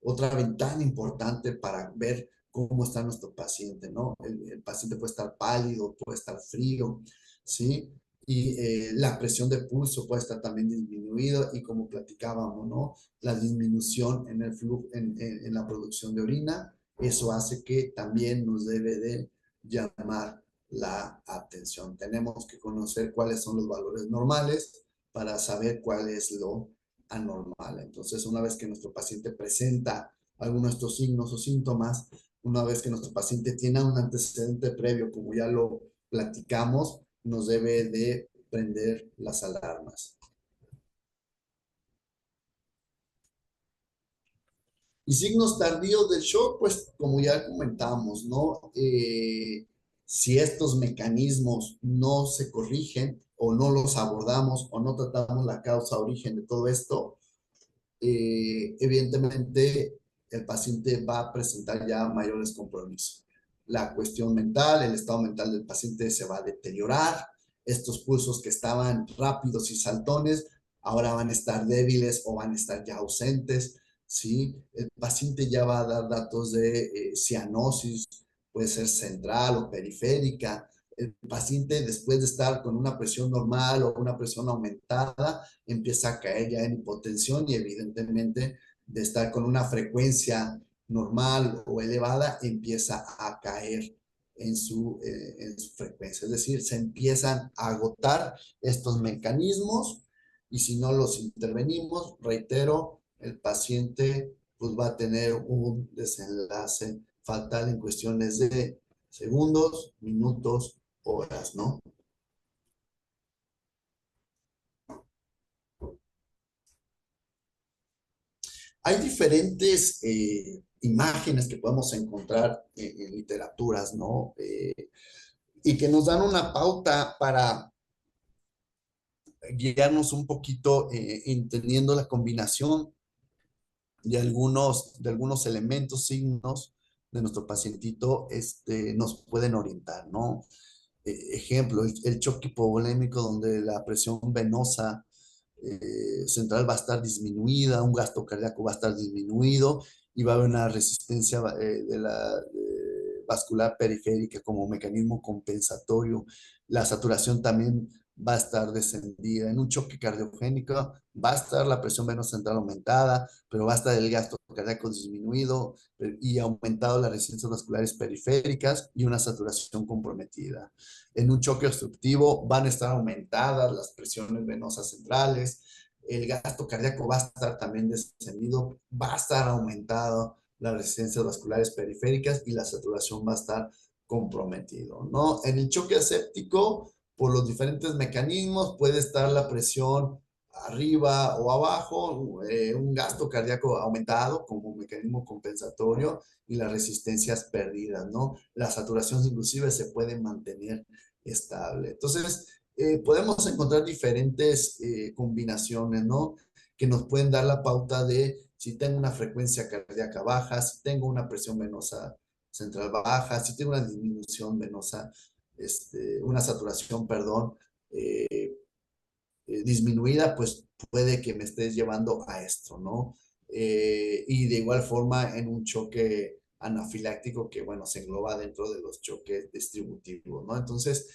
otra ventana importante para ver cómo está nuestro paciente, ¿no? El paciente puede estar pálido, puede estar frío, ¿sí? y la presión de pulso puede estar también disminuido y como platicábamos, ¿no? La disminución en el flujo, en la producción de orina, eso hace que también nos debe de llamar la atención. Tenemos que conocer cuáles son los valores normales para saber cuál es lo anormal. Entonces, una vez que nuestro paciente presenta algunos de estos signos o síntomas, una vez que nuestro paciente tiene un antecedente previo, como ya lo platicamos, nos debe de prender las alarmas. Y signos tardíos del shock, pues como ya comentamos, ¿no? Si estos mecanismos no se corrigen o no los abordamos o no tratamos la causa origen de todo esto, evidentemente el paciente va a presentar ya mayores compromisos. La cuestión mental, el estado mental del paciente se va a deteriorar. Estos pulsos que estaban rápidos y saltones, ahora van a estar débiles o van a estar ya ausentes, ¿sí? El paciente ya va a dar datos de cianosis, puede ser central o periférica. El paciente, después de estar con una presión normal o una presión aumentada, empieza a caer ya en hipotensión y evidentemente de estar con una frecuencia normal o elevada, empieza a caer en su frecuencia. Es decir, se empiezan a agotar estos mecanismos y si no los intervenimos, reitero, el paciente pues va a tener un desenlace fatal en cuestiones de segundos, minutos, horas, ¿no? Hay diferentes imágenes que podemos encontrar en literaturas, ¿no? Y que nos dan una pauta para guiarnos un poquito entendiendo la combinación de algunos elementos, signos de nuestro pacientito, nos pueden orientar, ¿no? Ejemplo, el choque hipovolémico donde la presión venosa central va a estar disminuida, un gasto cardíaco va a estar disminuido y va a haber una resistencia de la vascular periférica como mecanismo compensatorio. La saturación también va a estar descendida. En un choque cardiogénico va a estar la presión venosa central aumentada, pero va a estar el gasto cardíaco disminuido y aumentado las resistencias vasculares periféricas y una saturación comprometida. En un choque obstructivo van a estar aumentadas las presiones venosas centrales, el gasto cardíaco va a estar también descendido, va a estar aumentado las resistencias vasculares periféricas y la saturación va a estar comprometido, ¿no? En el choque aséptico, por los diferentes mecanismos, puede estar la presión arriba o abajo, un gasto cardíaco aumentado como mecanismo compensatorio y las resistencias perdidas, ¿no? La saturación inclusive se puede mantener estable. Entonces, podemos encontrar diferentes combinaciones, ¿no? Que nos pueden dar la pauta de si tengo una frecuencia cardíaca baja, si tengo una presión venosa central baja, si tengo una disminución venosa, una saturación, perdón, disminuida, pues puede que me estés llevando a esto, ¿no? Y de igual forma en un choque anafiláctico que, bueno, se engloba dentro de los choques distributivos, ¿no? Entonces,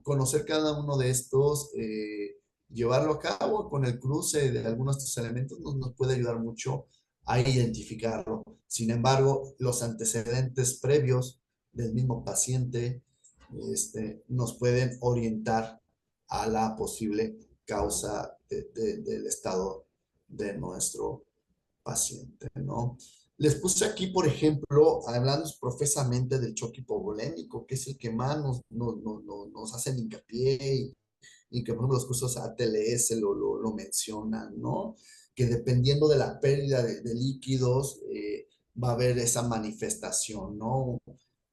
conocer cada uno de estos, llevarlo a cabo con el cruce de algunos de estos elementos nos puede ayudar mucho a identificarlo. Sin embargo, los antecedentes previos del mismo paciente nos pueden orientar a la posible causa del estado de nuestro paciente, ¿no? Les puse aquí, por ejemplo, hablando profesamente del choque hipovolémico, que es el que más nos hacen hincapié y que, por ejemplo, los cursos ATLS lo mencionan, ¿no? Que dependiendo de la pérdida de líquidos, va a haber esa manifestación, ¿no?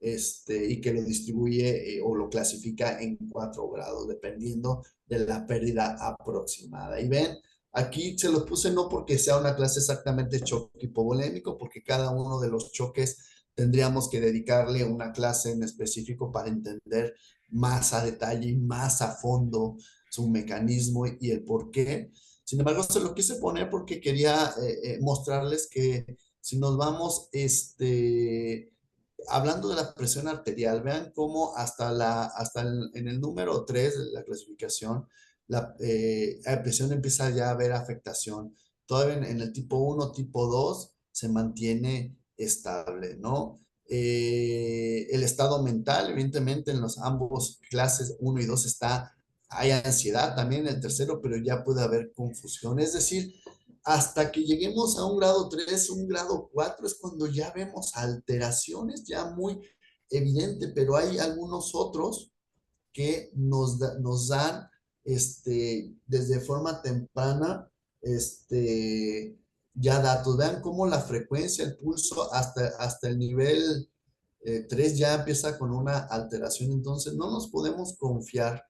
Y que lo distribuye o lo clasifica en 4 grados, dependiendo de la pérdida aproximada. Y ven, aquí se los puse no porque sea una clase exactamente choque hipovolémico, porque cada uno de los choques tendríamos que dedicarle una clase en específico para entender más a detalle y más a fondo su mecanismo y el por qué. Sin embargo, se lo quise poner porque quería mostrarles que si nos vamos hablando de la presión arterial, vean cómo en el número 3 de la clasificación, la presión empieza ya a haber afectación. Todavía en el tipo 1, tipo 2, se mantiene estable, ¿no? El estado mental, evidentemente, en los ambos clases 1 y 2 hay ansiedad también en el tercero, pero ya puede haber confusión. Es decir, hasta que lleguemos a un grado 3, un grado 4, es cuando ya vemos alteraciones ya muy evidentes, pero hay algunos otros que nos dan desde forma temprana ya datos. Vean cómo la frecuencia, el pulso, hasta el nivel 3 ya empieza con una alteración. Entonces, no nos podemos confiar,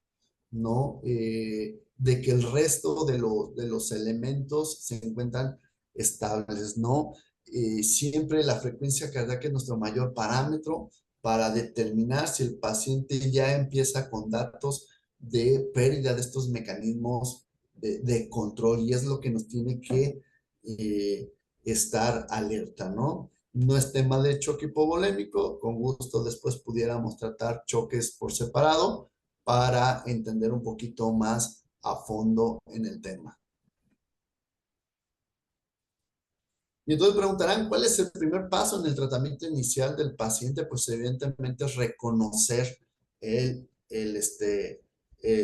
¿no? De que el resto de los elementos se encuentran estables, ¿no? Siempre la frecuencia cardíaca es nuestro mayor parámetro para determinar si el paciente ya empieza con datos de pérdida de estos mecanismos de control, y es lo que nos tiene que estar alerta, ¿no? No es tema de choque hipovolémico, con gusto después pudiéramos tratar choques por separado para entender un poquito más a fondo en el tema. Y entonces preguntarán, ¿cuál es el primer paso en el tratamiento inicial del paciente? Pues evidentemente es reconocer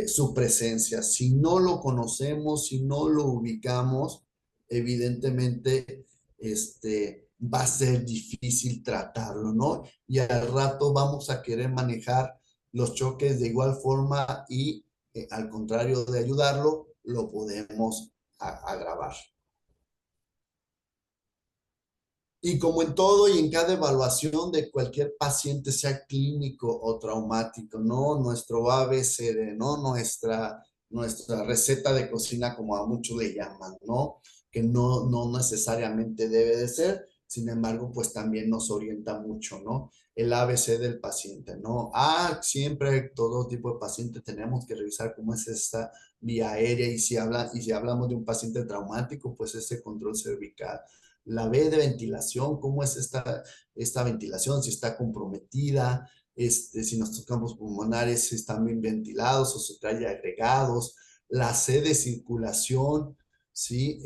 su presencia. Si no lo conocemos, si no lo ubicamos, evidentemente va a ser difícil tratarlo, ¿no? Y al rato vamos a querer manejar los choques de igual forma y al contrario de ayudarlo, lo podemos agravar. Y como en todo y en cada evaluación de cualquier paciente, sea clínico o traumático, ¿no? Nuestro ABCD, ¿no? Nuestra receta de cocina, como a muchos le llaman, ¿no? Que no necesariamente debe de ser, sin embargo, pues también nos orienta mucho, ¿no? El ABC del paciente, ¿no? Siempre todo tipo de paciente tenemos que revisar cómo es esta vía aérea, y si hablamos de un paciente traumático, pues ese control cervical. La B de ventilación, cómo es esta ventilación, si está comprometida, si nuestros campos pulmonares están bien ventilados o se trae agregados. La C de circulación, ¿sí?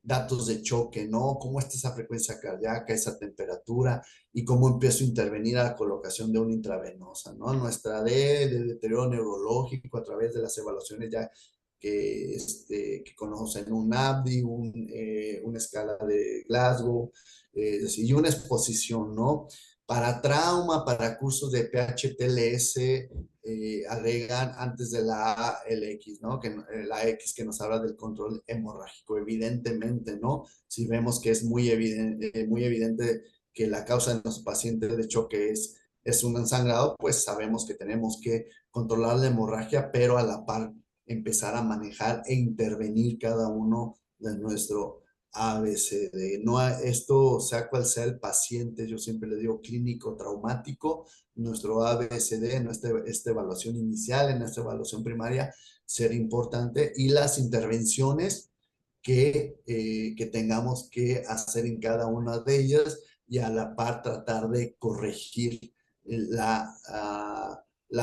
Datos de choque, ¿no? ¿Cómo está esa frecuencia cardíaca, esa temperatura, y cómo empiezo a intervenir a la colocación de una intravenosa, ¿no? Nuestra D de deterioro neurológico a través de las evaluaciones ya que conocen un ABDI, una escala de Glasgow, y una exposición, ¿no? Para trauma, para cursos de PHTLS, agregan antes de la A el X, ¿no? La X que nos habla del control hemorrágico, evidentemente, ¿no? Si vemos que es muy evidente que la causa de nuestro paciente de choque es un sangrado, pues sabemos que tenemos que controlar la hemorragia, pero a la par empezar a manejar e intervenir cada uno de nuestro ABCD. No, esto, sea cual sea el paciente, yo siempre le digo clínico traumático, nuestro ABCD, en esta evaluación inicial, en esta evaluación primaria, ser importante, y las intervenciones que tengamos que hacer en cada una de ellas, y a la par tratar de corregir la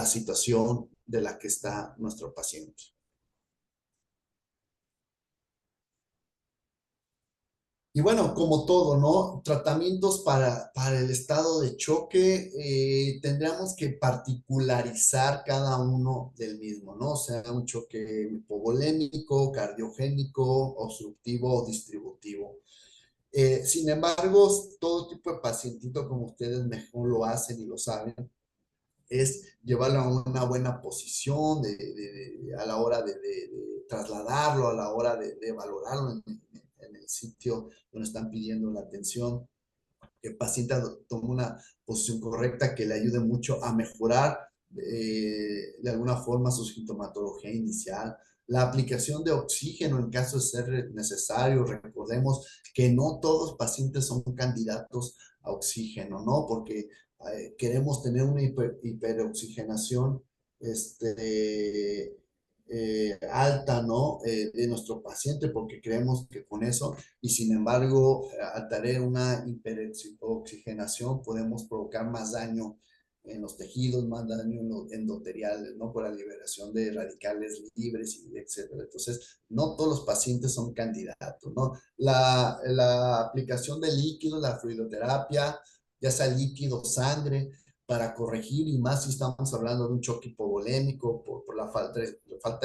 situación de la que está nuestro paciente. Y bueno, como todo, ¿no? Tratamientos para el estado de choque, tendríamos que particularizar cada uno del mismo, ¿no? O sea, un choque hipovolémico, cardiogénico, obstructivo o distributivo. Sin embargo, todo tipo de pacientito, como ustedes mejor lo hacen y lo saben, es llevarlo a una buena posición a la hora de trasladarlo, a la hora de valorarlo en el sitio donde están pidiendo la atención. Que el paciente tome una posición correcta que le ayude mucho a mejorar de alguna forma su sintomatología inicial. La aplicación de oxígeno en caso de ser necesario. Recordemos que no todos los pacientes son candidatos a oxígeno, ¿no? Porque queremos tener una hiperoxigenación alta, ¿no? De nuestro paciente, porque creemos que con eso, y sin embargo, al tener una hiperoxigenación, podemos provocar más daño en los tejidos, más daño en los endoteliales, ¿no? Por la liberación de radicales libres, y etcétera. Entonces, no todos los pacientes son candidatos, ¿no? La aplicación de líquidos, la fluidoterapia, ya sea líquido, sangre, para corregir, y más si estamos hablando de un choque hipovolémico por la falta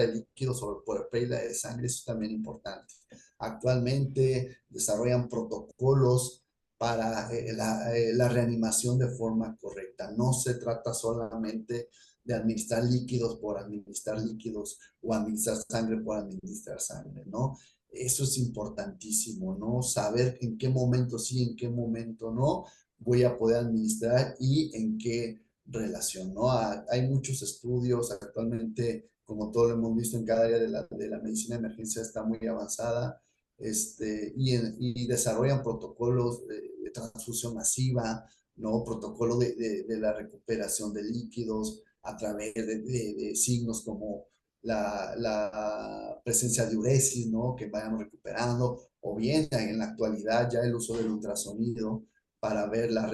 de líquidos o por pérdida de sangre, eso es también importante. Actualmente desarrollan protocolos para la reanimación de forma correcta. No se trata solamente de administrar líquidos por administrar líquidos o administrar sangre por administrar sangre, ¿no? Eso es importantísimo, ¿no? Saber en qué momento sí, en qué momento no voy a poder administrar y en qué relación, ¿no? Hay muchos estudios actualmente, como todo lo hemos visto en cada área de la medicina de emergencia, está muy avanzada, y desarrollan protocolos de transfusión masiva, ¿no? Protocolo de la recuperación de líquidos a través de signos como la presencia de uresis, ¿no? Que vayamos recuperando, o bien en la actualidad ya el uso del ultrasonido para ver la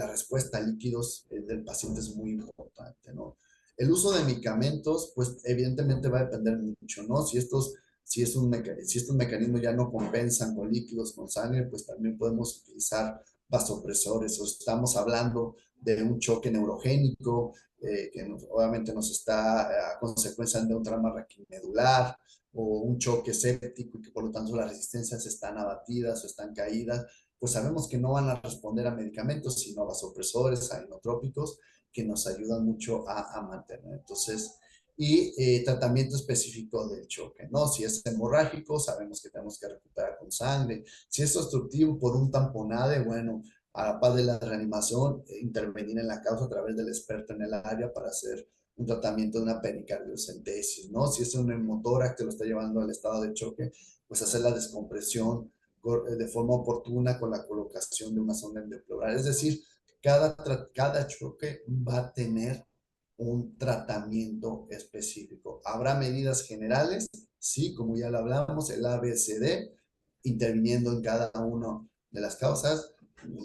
respuesta a líquidos del paciente es muy importante, ¿no? El uso de medicamentos, pues evidentemente va a depender mucho, ¿no? Si estos mecanismos ya no compensan con líquidos, con sangre, pues también podemos utilizar vasopresores, o estamos hablando de un choque neurogénico, obviamente nos está a consecuencia de un trauma raquimedular, o un choque séptico, y que por lo tanto las resistencias están abatidas o están caídas, pues sabemos que no van a responder a medicamentos, sino a vasopresores, a inotrópicos, que nos ayudan mucho a mantener. Entonces, y tratamiento específico del choque, ¿no? Si es hemorrágico, sabemos que tenemos que recuperar con sangre. Si es obstructivo por un tamponade, bueno, a la par de la reanimación, intervenir en la causa a través del experto en el área para hacer un tratamiento de una pericardiocentesis, ¿no? Si es un neumotórax que lo está llevando al estado de choque, pues hacer la descompresión de forma oportuna con la colocación de una sonda endopleural. Es decir, cada choque va a tener un tratamiento específico. Habrá medidas generales, sí, como ya lo hablamos, el ABCD, interviniendo en cada una de las causas.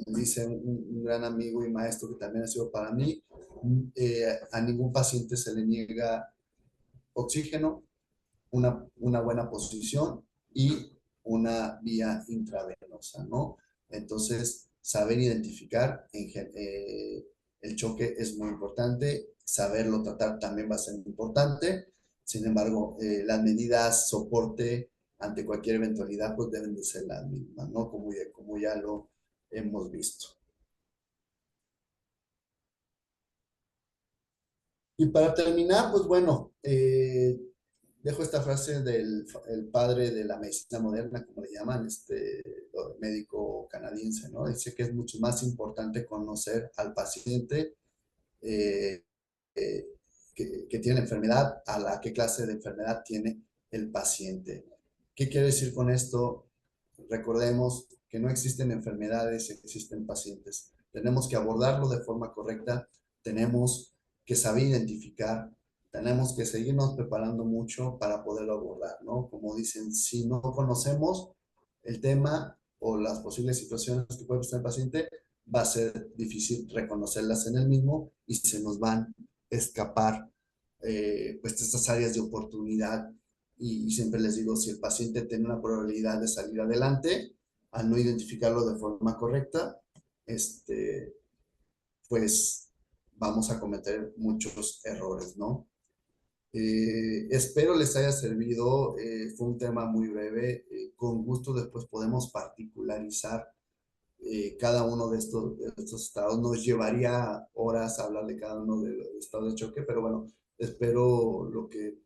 Dice un gran amigo y maestro que también ha sido para mí, a ningún paciente se le niega oxígeno, una buena posición y una vía intravenosa, ¿no? Entonces, saber identificar el choque es muy importante, saberlo tratar también va a ser importante. Sin embargo, las medidas soporte ante cualquier eventualidad pues deben de ser las mismas, ¿no? Como ya lo hemos visto. Y para terminar, pues bueno, dejo esta frase del el padre de la medicina moderna, como le llaman, médico canadiense, ¿no? Dice que es mucho más importante conocer al paciente eh, eh, que tiene enfermedad, a la qué clase de enfermedad tiene el paciente. ¿Qué quiere decir con esto? Recordemos que no existen enfermedades, existen pacientes. Tenemos que abordarlo de forma correcta, tenemos que saber identificar, tenemos que seguirnos preparando mucho para poderlo abordar, ¿no? Como dicen, si no conocemos el tema o las posibles situaciones que puede presentar el paciente, va a ser difícil reconocerlas en el mismo y se nos van a escapar pues estas áreas de oportunidad. Y siempre les digo, si el paciente tiene una probabilidad de salir adelante, al no identificarlo de forma correcta, pues vamos a cometer muchos errores, ¿no? Espero les haya servido, fue un tema muy breve, con gusto después podemos particularizar cada uno de estos estados. Nos llevaría horas hablar de cada uno de los estados de choque, pero bueno, espero lo que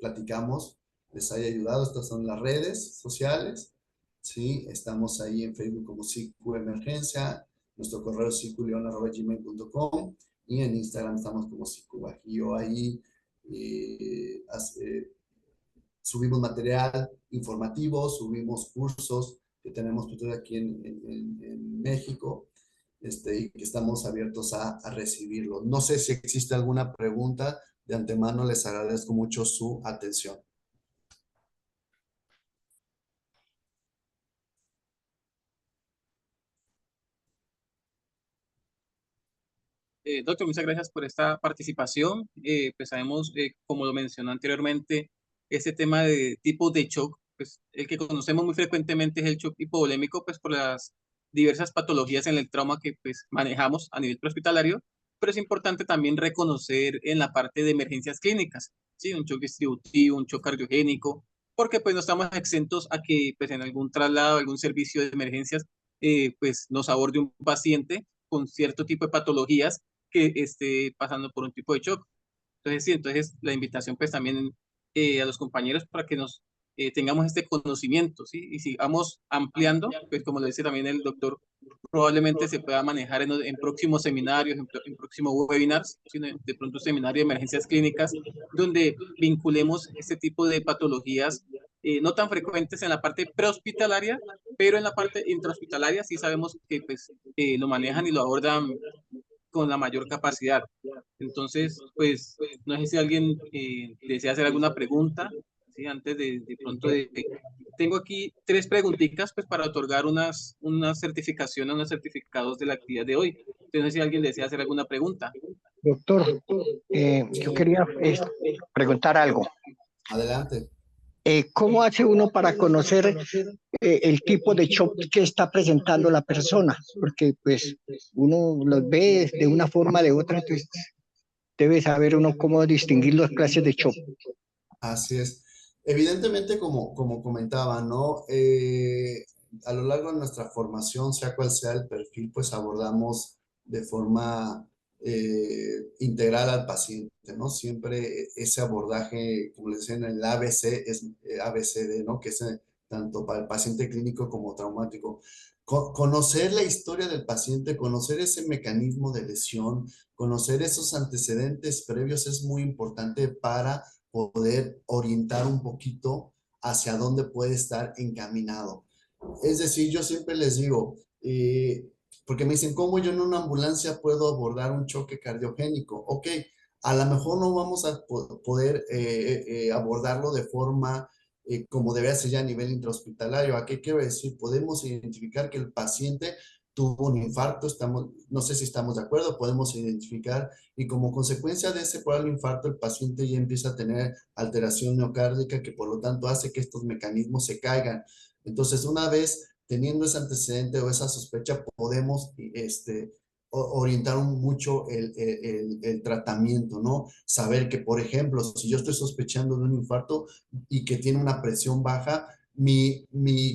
platicamos les haya ayudado. Estas son las redes sociales, ¿sí? Estamos ahí en Facebook como CICU Emergencia, nuestro correo es ciculeon@gmail.com, y en Instagram estamos como CICU Bajío. Ahí subimos material informativo, subimos cursos que tenemos aquí en México, y que estamos abiertos a recibirlo. No sé si existe alguna pregunta De antemano les agradezco mucho su atención. Doctor, muchas gracias por esta participación. Pues sabemos, como lo mencionó anteriormente, este tema de tipos de shock, pues el que conocemos muy frecuentemente es el shock hipovolémico, pues por las diversas patologías en el trauma que pues manejamos a nivel prehospitalario, pero es importante también reconocer en la parte de emergencias clínicas, ¿sí? Un shock distributivo, un shock cardiogénico, porque pues no estamos exentos a que pues en algún traslado, algún servicio de emergencias, pues nos aborde un paciente con cierto tipo de patologías que esté pasando por un tipo de shock. Entonces, sí, entonces la invitación pues también a los compañeros para que nos tengamos este conocimiento, ¿sí? Y sigamos ampliando, pues como lo dice también el doctor, probablemente se pueda manejar en próximos seminarios, en próximos webinars, ¿sí? De pronto un seminario de emergencias clínicas, donde vinculemos este tipo de patologías no tan frecuentes en la parte prehospitalaria, pero en la parte intrahospitalaria sí sabemos que pues lo manejan y lo abordan con la mayor capacidad. Entonces, pues, no sé si alguien desea hacer alguna pregunta, ¿sí? Antes de pronto de... Tengo aquí tres preguntitas, pues, para otorgar unas certificaciones, unos certificados de la actividad de hoy. Entonces, no sé si alguien desea hacer alguna pregunta. Doctor, yo quería preguntar algo. Adelante. ¿Cómo hace uno para conocer el tipo de shock que está presentando la persona? Porque pues uno los ve de una forma o de otra, entonces debe saber uno cómo distinguir las clases de shock. Así es. Evidentemente, como comentaba, ¿no? A lo largo de nuestra formación, sea cual sea el perfil, pues abordamos de forma integral al paciente, ¿no? Siempre ese abordaje, como les decía en el ABC, es ABCD, ¿no? Que es tanto para el paciente clínico como traumático. Conocer la historia del paciente, conocer ese mecanismo de lesión, conocer esos antecedentes previos es muy importante para poder orientar un poquito hacia dónde puede estar encaminado. Es decir, yo siempre les digo, porque me dicen, ¿cómo yo en una ambulancia puedo abordar un choque cardiogénico? Ok, a lo mejor no vamos a poder abordarlo de forma como debe ser ya a nivel intrahospitalario. ¿A qué quiero decir? Podemos identificar que el paciente tuvo un infarto, no sé si estamos de acuerdo, podemos identificar y como consecuencia de ese probable infarto el paciente ya empieza a tener alteración miocárdica que por lo tanto hace que estos mecanismos se caigan. Entonces, una vez teniendo ese antecedente o esa sospecha, podemos orientar mucho el tratamiento, ¿no? Saber que, por ejemplo, si yo estoy sospechando de un infarto y que tiene una presión baja, mi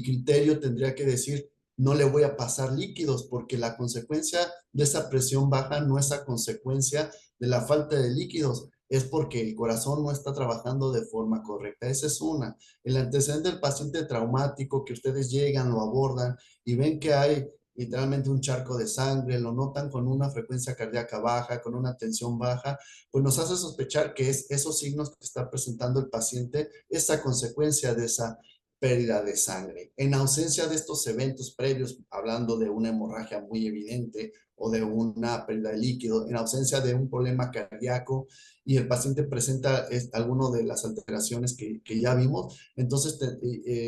criterio tendría que decir, no le voy a pasar líquidos porque la consecuencia de esa presión baja no es a consecuencia de la falta de líquidos, es porque el corazón no está trabajando de forma correcta. Esa es una. El antecedente del paciente traumático que ustedes llegan, lo abordan y ven que hay literalmente un charco de sangre, lo notan con una frecuencia cardíaca baja, con una tensión baja, pues nos hace sospechar que es esos signos que está presentando el paciente, esa consecuencia de esa pérdida de sangre. En ausencia de estos eventos previos, hablando de una hemorragia muy evidente o de una pérdida de líquido, en ausencia de un problema cardíaco y el paciente presenta alguna de las alteraciones que ya vimos, entonces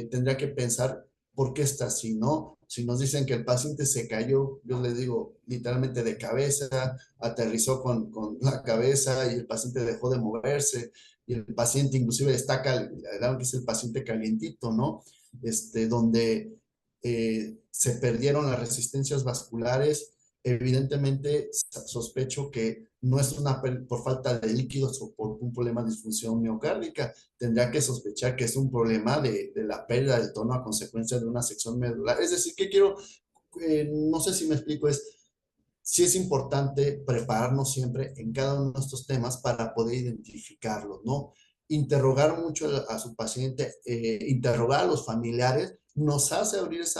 tendría que pensar por qué está así, ¿no? Si nos dicen que el paciente se cayó, yo les digo literalmente de cabeza, aterrizó con la cabeza y el paciente dejó de moverse, y el paciente inclusive está, que es el paciente calientito, ¿no? Donde se perdieron las resistencias vasculares, evidentemente sospecho que no es por falta de líquidos o por un problema de disfunción miocárdica, tendría que sospechar que es un problema de la pérdida del tono a consecuencia de una sección medular. Es decir, que quiero, no sé si me explico, sí es importante prepararnos siempre en cada uno de estos temas para poder identificarlos, ¿no? Interrogar mucho a su paciente, interrogar a los familiares, nos hace abrir ese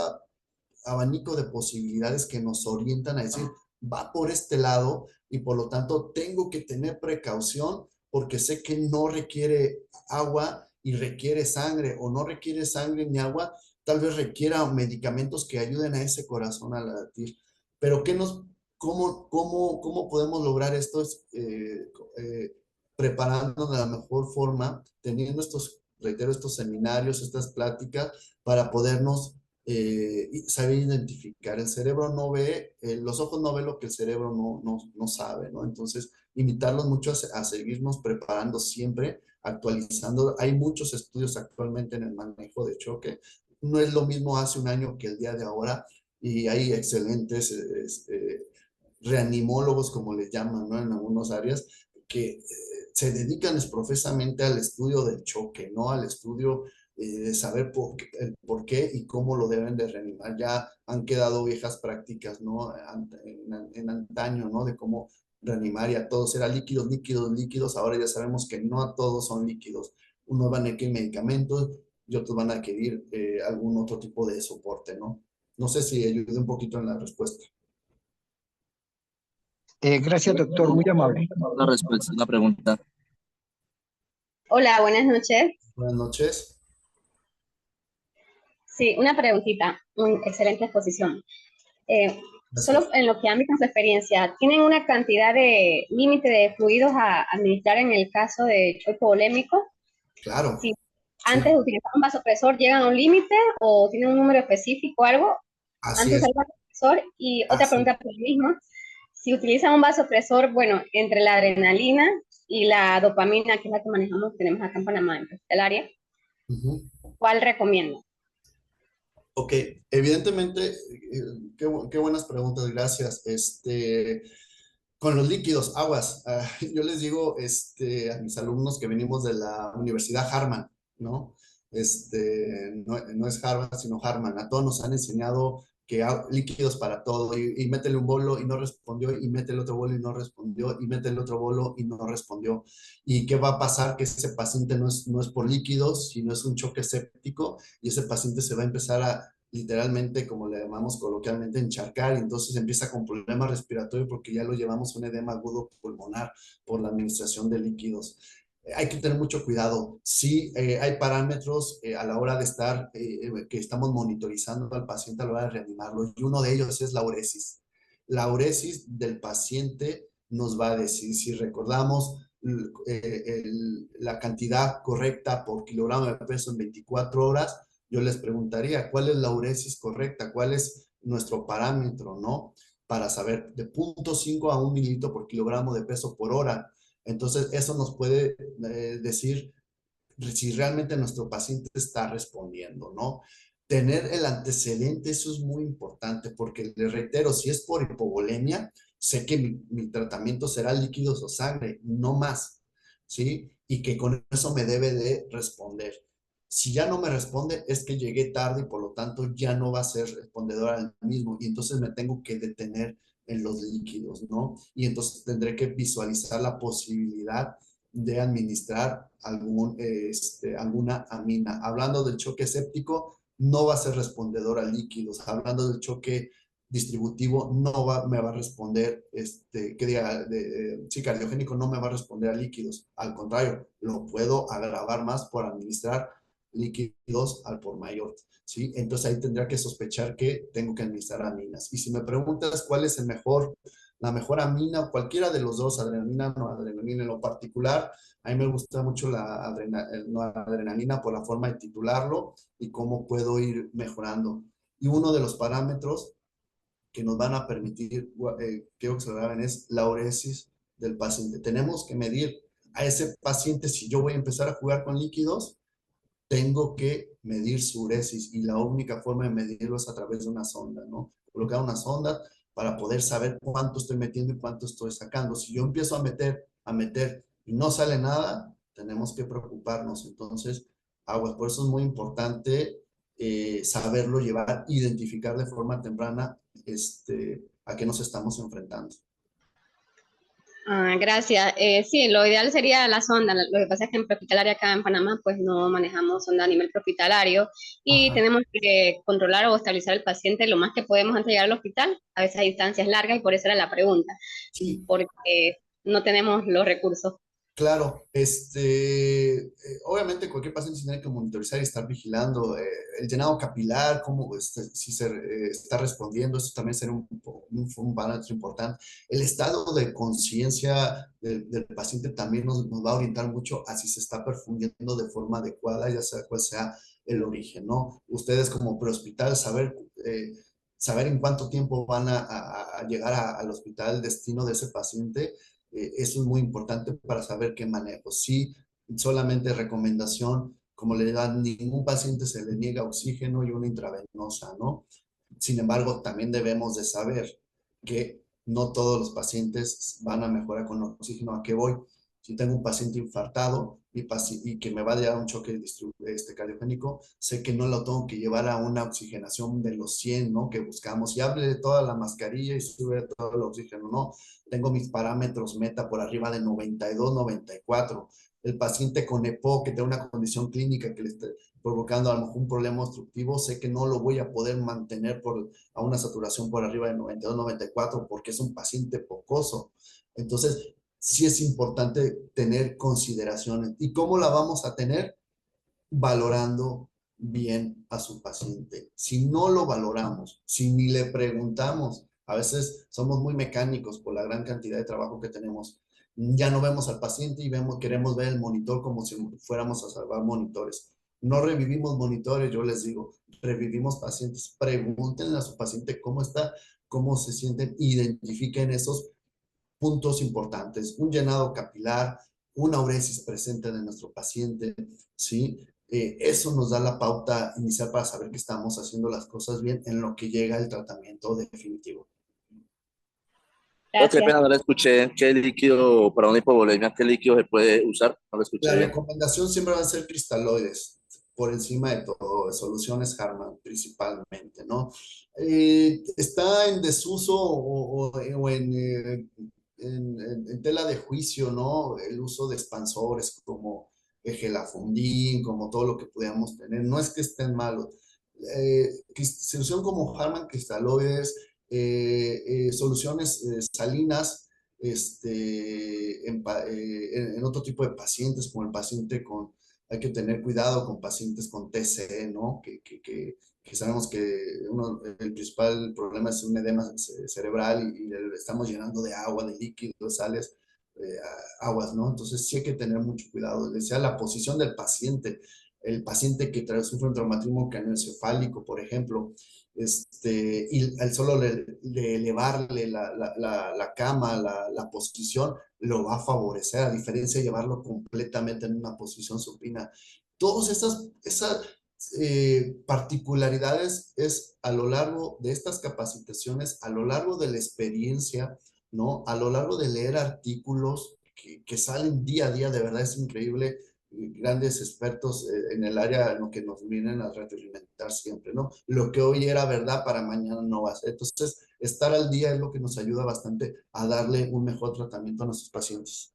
abanico de posibilidades que nos orientan a decir, va por este lado y por lo tanto tengo que tener precaución porque sé que no requiere agua y requiere sangre o no requiere sangre ni agua, tal vez requiera medicamentos que ayuden a ese corazón a latir. Pero ¿cómo podemos lograr esto? preparando de la mejor forma, teniendo estos, reitero, estos seminarios, estas pláticas, para podernos saber identificar. El cerebro no ve, los ojos no ven lo que el cerebro no sabe, ¿no? Entonces, invitarlos mucho a seguirnos preparando siempre, actualizando. Hay muchos estudios actualmente en el manejo de choque. No es lo mismo hace un año que el día de ahora, y hay excelentes reanimólogos, como les llaman, ¿no? En algunas áreas, que se dedican profesamente al estudio del choque, ¿no? Al estudio de saber el por qué y cómo lo deben de reanimar. Ya han quedado viejas prácticas, ¿no? En antaño, ¿no? De cómo reanimar, y a todos era líquidos, líquidos, líquidos. Ahora ya sabemos que no a todos son líquidos. Unos van a requerir medicamentos y otros van a requerir algún otro tipo de soporte, ¿no? No sé si ayude un poquito en la respuesta. Gracias, doctor, muy amable. Una respuesta, una pregunta. Hola, buenas noches. Buenas noches. Sí, una preguntita. Excelente exposición. Gracias. Solo en lo que ambita su experiencia, ¿tienen una cantidad de límite de fluidos a administrar en el caso de choque polémico? Claro. Si Sí. antes de utilizar un vasopresor llegan a un límite o tienen un número específico o algo Así antes es. del vasopresor. Y otra Así. pregunta por el mismo. Si utilizan un vasopresor, bueno, entre la adrenalina y la dopamina, que es la que manejamos, tenemos acá en Panamá, en el área, Ujú. ¿cuál recomiendo? Ok, evidentemente, qué buenas preguntas, gracias. Con los líquidos, aguas, yo les digo a mis alumnos que venimos de la Universidad Harman, ¿no? No es Harvard, sino Harman. A todos nos han enseñado que hay líquidos para todo, y métele un bolo y no respondió, y métele otro bolo y no respondió, y métele otro bolo y no respondió. ¿Y qué va a pasar? Que ese paciente no es por líquidos, sino es un choque séptico, y ese paciente se va a empezar a literalmente, como le llamamos coloquialmente, encharcar, y entonces empieza con problemas respiratorios porque ya lo llevamos a un edema agudo pulmonar por la administración de líquidos. Hay que tener mucho cuidado. Sí, hay parámetros a la hora de estar, que estamos monitorizando al paciente a la hora de reanimarlo, y uno de ellos es la uresis. La uresis del paciente nos va a decir, si recordamos, la cantidad correcta por kilogramo de peso en 24 horas, yo les preguntaría, ¿cuál es la uresis correcta? ¿Cuál es nuestro parámetro, no? Para saber de 0.5 a 1 mililitro por kilogramo de peso por hora. Entonces, eso nos puede decir si realmente nuestro paciente está respondiendo, ¿no? Tener el antecedente, eso es muy importante, porque les reitero, si es por hipovolemia, sé que mi tratamiento será líquidos o sangre, no más, ¿sí? Y que con eso me debe de responder. Si ya no me responde, es que llegué tarde y por lo tanto ya no va a ser respondedor al mismo, y entonces me tengo que detener en los líquidos, ¿no? Y entonces tendré que visualizar la posibilidad de administrar alguna amina. Hablando del choque séptico, no va a ser respondedor a líquidos. Hablando del choque distributivo, me va a responder, sí, cardiogénico, no me va a responder a líquidos. Al contrario, lo puedo agravar más por administrar líquidos al por mayor, ¿sí? Entonces ahí tendría que sospechar que tengo que administrar aminas. Y si me preguntas cuál es la mejor amina, cualquiera de los dos, adrenalina, no adrenalina en lo particular, a mí me gusta mucho la adrenalina por la forma de titularlo y cómo puedo ir mejorando. Y uno de los parámetros que nos van a permitir que observen es la uresis del paciente. Tenemos que medir a ese paciente. Si yo voy a empezar a jugar con líquidos, tengo que medir su uresis, y la única forma de medirlo es a través de una sonda, ¿no? Colocar una sonda para poder saber cuánto estoy metiendo y cuánto estoy sacando. Si yo empiezo a meter y no sale nada, tenemos que preocuparnos. Entonces, aguas, por eso es muy importante saberlo llevar, identificar de forma temprana a qué nos estamos enfrentando. Gracias. Sí, lo ideal sería la sonda. Lo que pasa es que en prehospitalaria acá en Panamá, pues no manejamos sonda a nivel prehospitalario, y Ajá. tenemos que controlar o estabilizar al paciente lo más que podemos antes de llegar al hospital. A veces hay distancias largas y por eso era la pregunta, Sí, porque no tenemos los recursos. Claro, obviamente cualquier paciente se tiene que monitorizar y estar vigilando el llenado capilar, cómo si se está respondiendo, eso también será un parámetro importante. El estado de conciencia del paciente también nos va a orientar mucho a si se está perfundiendo de forma adecuada, ya sea cual sea el origen, ¿no? Ustedes como prehospital saber en cuánto tiempo van a llegar al hospital destino de ese paciente. Eso es muy importante para saber qué manejo. Si solamente recomendación, como le dan, ningún paciente se le niega oxígeno y una intravenosa, ¿no? Sin embargo, también debemos de saber que no todos los pacientes van a mejorar con oxígeno. ¿A qué voy? Si tengo un paciente infartado y que me va a dar un choque cardiogénico, sé que no lo tengo que llevar a una oxigenación de los 100, ¿no? Que buscamos. Y hable de toda la mascarilla y sube todo el oxígeno, ¿no? Tengo mis parámetros meta por arriba de 92, 94. El paciente con EPO que tiene una condición clínica que le esté provocando a lo mejor un problema obstructivo, sé que no lo voy a poder mantener a una saturación por arriba de 92, 94 porque es un paciente pocoso. Entonces, sí es importante tener consideraciones. ¿Y cómo la vamos a tener? Valorando bien a su paciente. Si no lo valoramos, si ni le preguntamos, a veces somos muy mecánicos por la gran cantidad de trabajo que tenemos. Ya no vemos al paciente y queremos ver el monitor como si fuéramos a salvar monitores. No revivimos monitores, yo les digo, revivimos pacientes. Pregúntenle a su paciente cómo está, cómo se sienten, identifiquen esos puntos importantes, un llenado capilar, una uresis presente de nuestro paciente, ¿sí? Eso nos da la pauta inicial para saber que estamos haciendo las cosas bien en lo que llega el tratamiento definitivo. Qué Gracias. pena, no le escuché. ¿Qué líquido para una hipovolemia, qué líquido se puede usar? No lo escuché La bien. recomendación siempre va a ser cristaloides, por encima de todo, soluciones Harman principalmente, ¿no? Está en desuso o en tela de juicio, ¿no? El uso de expansores como el gelafondín, como todo lo que pudiéramos tener. No es que estén malos. Solución como Harman cristaloides, soluciones salinas, en otro tipo de pacientes, como el paciente hay que tener cuidado con pacientes con TCE, ¿no? Que sabemos que el principal problema es un edema cerebral y le estamos llenando de agua, de líquidos, sales, aguas, ¿no? Entonces sí hay que tener mucho cuidado. Decía la posición del paciente, el paciente que sufre un traumatismo craneoencefálico, por ejemplo, y al solo elevarle la cama, la posición, lo va a favorecer, a diferencia de llevarlo completamente en una posición supina. Todas esas particularidades es a lo largo de estas capacitaciones, a lo largo de la experiencia, ¿no? A lo largo de leer artículos que salen día a día, de verdad es increíble, grandes expertos en el área en lo que nos vienen a retroalimentar siempre, ¿no? Lo que hoy era verdad para mañana no va a ser. Entonces, estar al día es lo que nos ayuda bastante a darle un mejor tratamiento a nuestros pacientes.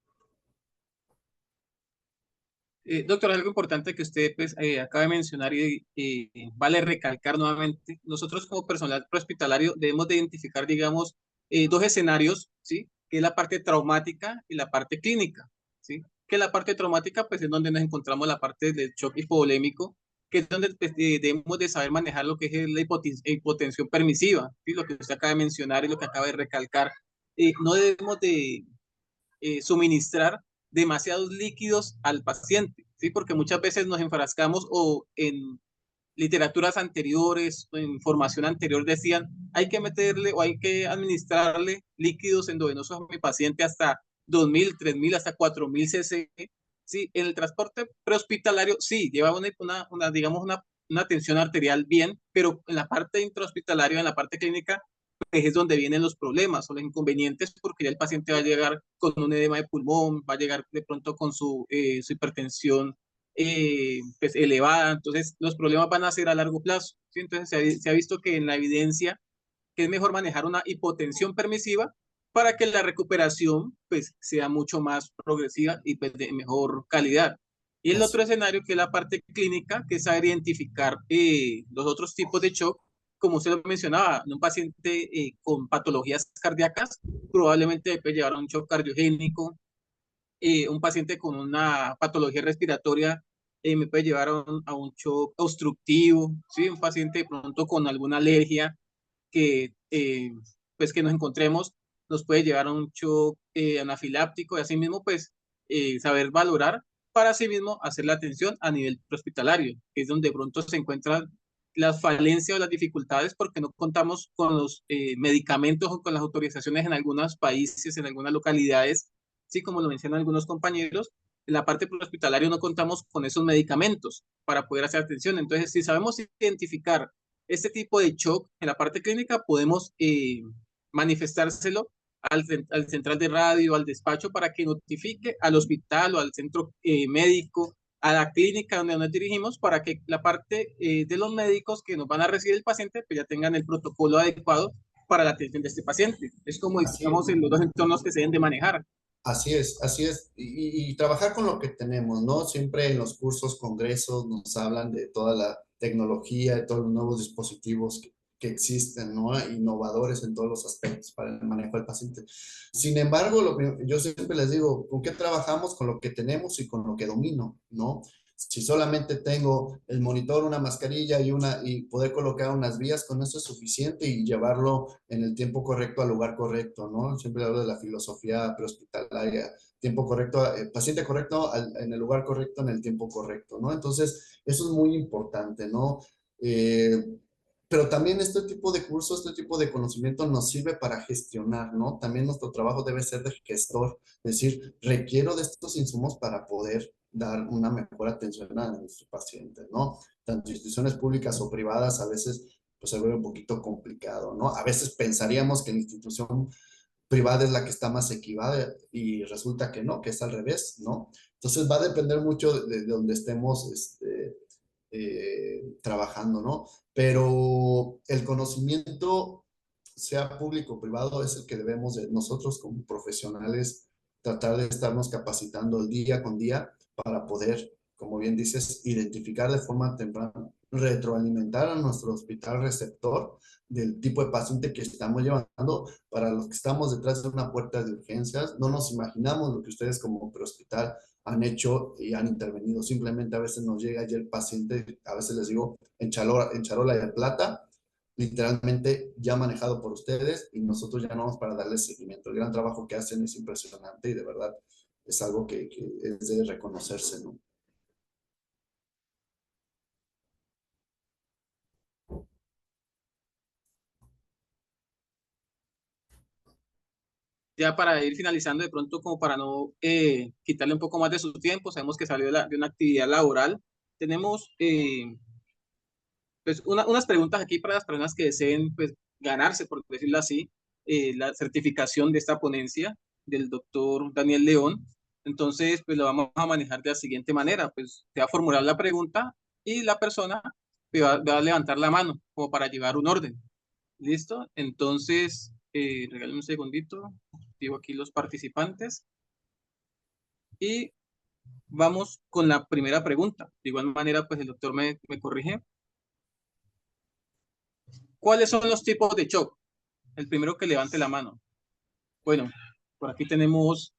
Doctor, algo importante que usted pues, acaba de mencionar y vale recalcar nuevamente, nosotros como personal prehospitalario debemos de identificar, digamos, dos escenarios, ¿sí? Que es la parte traumática y la parte clínica, ¿sí? Que la parte traumática, pues, es donde nos encontramos la parte del shock hipovolémico, que es donde pues, debemos de saber manejar lo que es la hipotensión permisiva, ¿sí? Lo que usted acaba de mencionar y lo que acaba de recalcar. No debemos de suministrar demasiados líquidos al paciente, ¿sí? Porque muchas veces nos enfrascamos o en literaturas anteriores o en formación anterior decían hay que meterle o hay que administrarle líquidos endovenosos a mi paciente hasta 2.000, 3.000, hasta 4.000 cc. Sí, en el transporte prehospitalario sí, lleva digamos una tensión arterial bien, pero en la parte intrahospitalaria, en la parte clínica, pues es donde vienen los problemas o los inconvenientes, porque ya el paciente va a llegar con un edema de pulmón, va a llegar de pronto con su hipertensión pues elevada, entonces los problemas van a ser a largo plazo, ¿sí? Entonces se ha visto que en la evidencia que es mejor manejar una hipotensión permisiva para que la recuperación pues sea mucho más progresiva y pues de mejor calidad. Y el otro escenario que es la parte clínica, que es saber identificar los otros tipos de shock, como usted lo mencionaba, en un paciente con patologías cardíacas, probablemente puede llevar a un shock cardiogénico, un paciente con una patología respiratoria me puede llevar a un shock obstructivo, ¿sí? Un paciente de pronto con alguna alergia que, pues que nos encontremos nos puede llevar a un shock anafiláptico y asimismo pues saber valorar para asimismo hacer la atención a nivel hospitalario, que es donde de pronto se encuentran las falencias o las dificultades porque no contamos con los medicamentos o con las autorizaciones en algunos países, en algunas localidades, sí, como lo mencionan algunos compañeros, en la parte hospitalaria no contamos con esos medicamentos para poder hacer atención. Entonces, si sabemos identificar este tipo de shock en la parte clínica, podemos manifestárselo al central de radio, al despacho, para que notifique al hospital o al centro médico, a la clínica donde nos dirigimos, para que la parte de los médicos que nos van a recibir el paciente pues ya tengan el protocolo adecuado para la atención de este paciente. Es como, Así es. digamos, en los dos entornos que se deben de manejar. Así es, así es. Y trabajar con lo que tenemos, ¿no? Siempre en los cursos, congresos, nos hablan de toda la tecnología, de todos los nuevos dispositivos que existen, ¿no? Innovadores en todos los aspectos para el manejo del paciente. Sin embargo, yo siempre les digo, ¿con qué trabajamos? Con lo que tenemos y con lo que domino, ¿no? Si solamente tengo el monitor, una mascarilla y poder colocar unas vías, con eso es suficiente y llevarlo en el tiempo correcto al lugar correcto, ¿no? Siempre hablo de la filosofía prehospitalaria, tiempo correcto, paciente correcto en el lugar correcto, en el tiempo correcto, ¿no? Entonces, eso es muy importante, ¿no? Eh, pero también este tipo de cursos, este tipo de conocimiento nos sirve para gestionar, ¿no? También nuestro trabajo debe ser de gestor, es decir, requiero de estos insumos para poder dar una mejor atención a nuestros pacientes, ¿no? Tanto instituciones públicas o privadas a veces pues se vuelve un poquito complicado, ¿no? A veces pensaríamos que la institución privada es la que está más equivada y resulta que no, que es al revés, ¿no? Entonces va a depender mucho de donde estemos trabajando, ¿no? Pero el conocimiento, sea público o privado, es el que debemos de nosotros como profesionales tratar de estarnos capacitando día con día para poder, como bien dices, identificar de forma temprana, retroalimentar a nuestro hospital receptor del tipo de paciente que estamos llevando. Para los que estamos detrás de una puerta de urgencias, no nos imaginamos lo que ustedes como prehospital han hecho y han intervenido. Simplemente a veces nos llega ya el paciente, a veces les digo, en charola de plata, literalmente ya manejado por ustedes y nosotros ya no vamos para darles seguimiento. El gran trabajo que hacen es impresionante y de verdad es algo que es de reconocerse, ¿no? Ya para ir finalizando, de pronto, como para no quitarle un poco más de su tiempo, sabemos que salió de una actividad laboral. Tenemos pues unas preguntas aquí para las personas que deseen pues, ganarse, por decirlo así, la certificación de esta ponencia del doctor Daniel León. Entonces, pues lo vamos a manejar de la siguiente manera. Pues se va a formular la pregunta y la persona va a levantar la mano como para llevar un orden. ¿Listo? Entonces, regálame un segundito. Digo aquí los participantes. Y vamos con la primera pregunta. De igual manera, pues el doctor me corrige. ¿Cuáles son los tipos de shock? El primero que levante la mano. Bueno, por aquí tenemos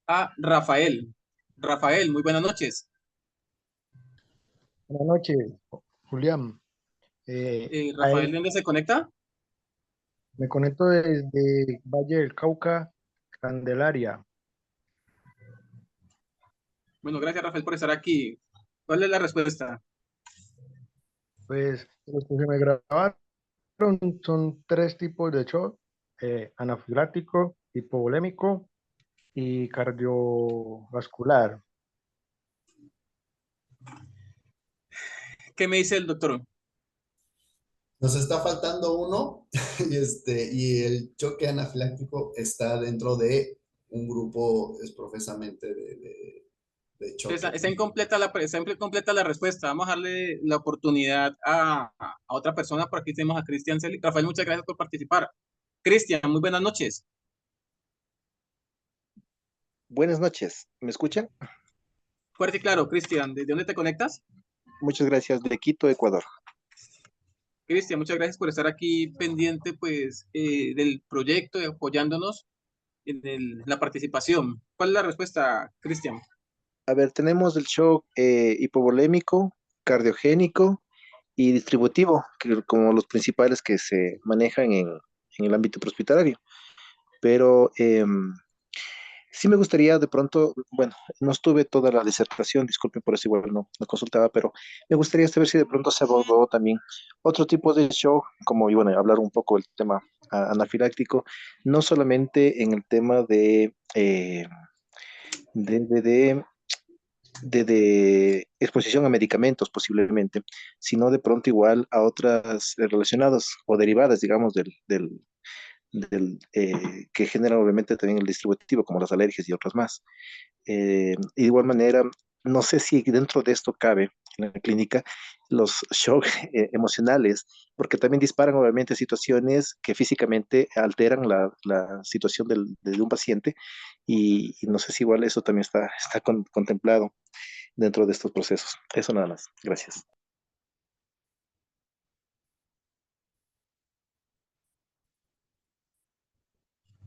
a Rafael. Rafael, muy buenas noches. Buenas noches, Julián. Rafael, ¿de dónde se conecta? Me conecto desde Valle del Cauca, Candelaria. Bueno, gracias Rafael por estar aquí. ¿Cuál es la respuesta? Pues los que se me grabaron son tres tipos de shock: anafiláctico, hipovolémico y cardiovascular. ¿Qué me dice el doctor? Nos está faltando uno y el choque anafiláctico está dentro de un grupo es profesamente de choque. Está incompleta la respuesta. Vamos a darle la oportunidad a otra persona. Por aquí tenemos a Cristian Celi. Rafael, muchas gracias por participar. Cristian, muy buenas noches. Buenas noches, ¿me escuchan? Fuerte y claro, Cristian, ¿desde dónde te conectas? Muchas gracias, de Quito, Ecuador. Cristian, muchas gracias por estar aquí pendiente pues, del proyecto y apoyándonos. la participación. ¿Cuál es la respuesta, Cristian? A ver, tenemos el shock hipovolémico, cardiogénico y distributivo, que como los principales que se manejan en el ámbito prehospitalario. Pero sí me gustaría de pronto, bueno, no estuve toda la disertación, disculpen por eso igual no consultaba, pero me gustaría saber si de pronto se abordó también otro tipo de shock, como, y bueno, hablar un poco del tema anafiláctico, no solamente en el tema de, de, de de exposición a medicamentos posiblemente, sino de pronto igual a otras relacionadas o derivadas, digamos, que generan obviamente también el distributivo, como las alergias y otras más. Y de igual manera, no sé si dentro de esto cabe en la clínica los shock emocionales, porque también disparan obviamente situaciones que físicamente alteran la situación de un paciente y no sé si igual eso también está contemplado dentro de estos procesos. Eso nada más. Gracias.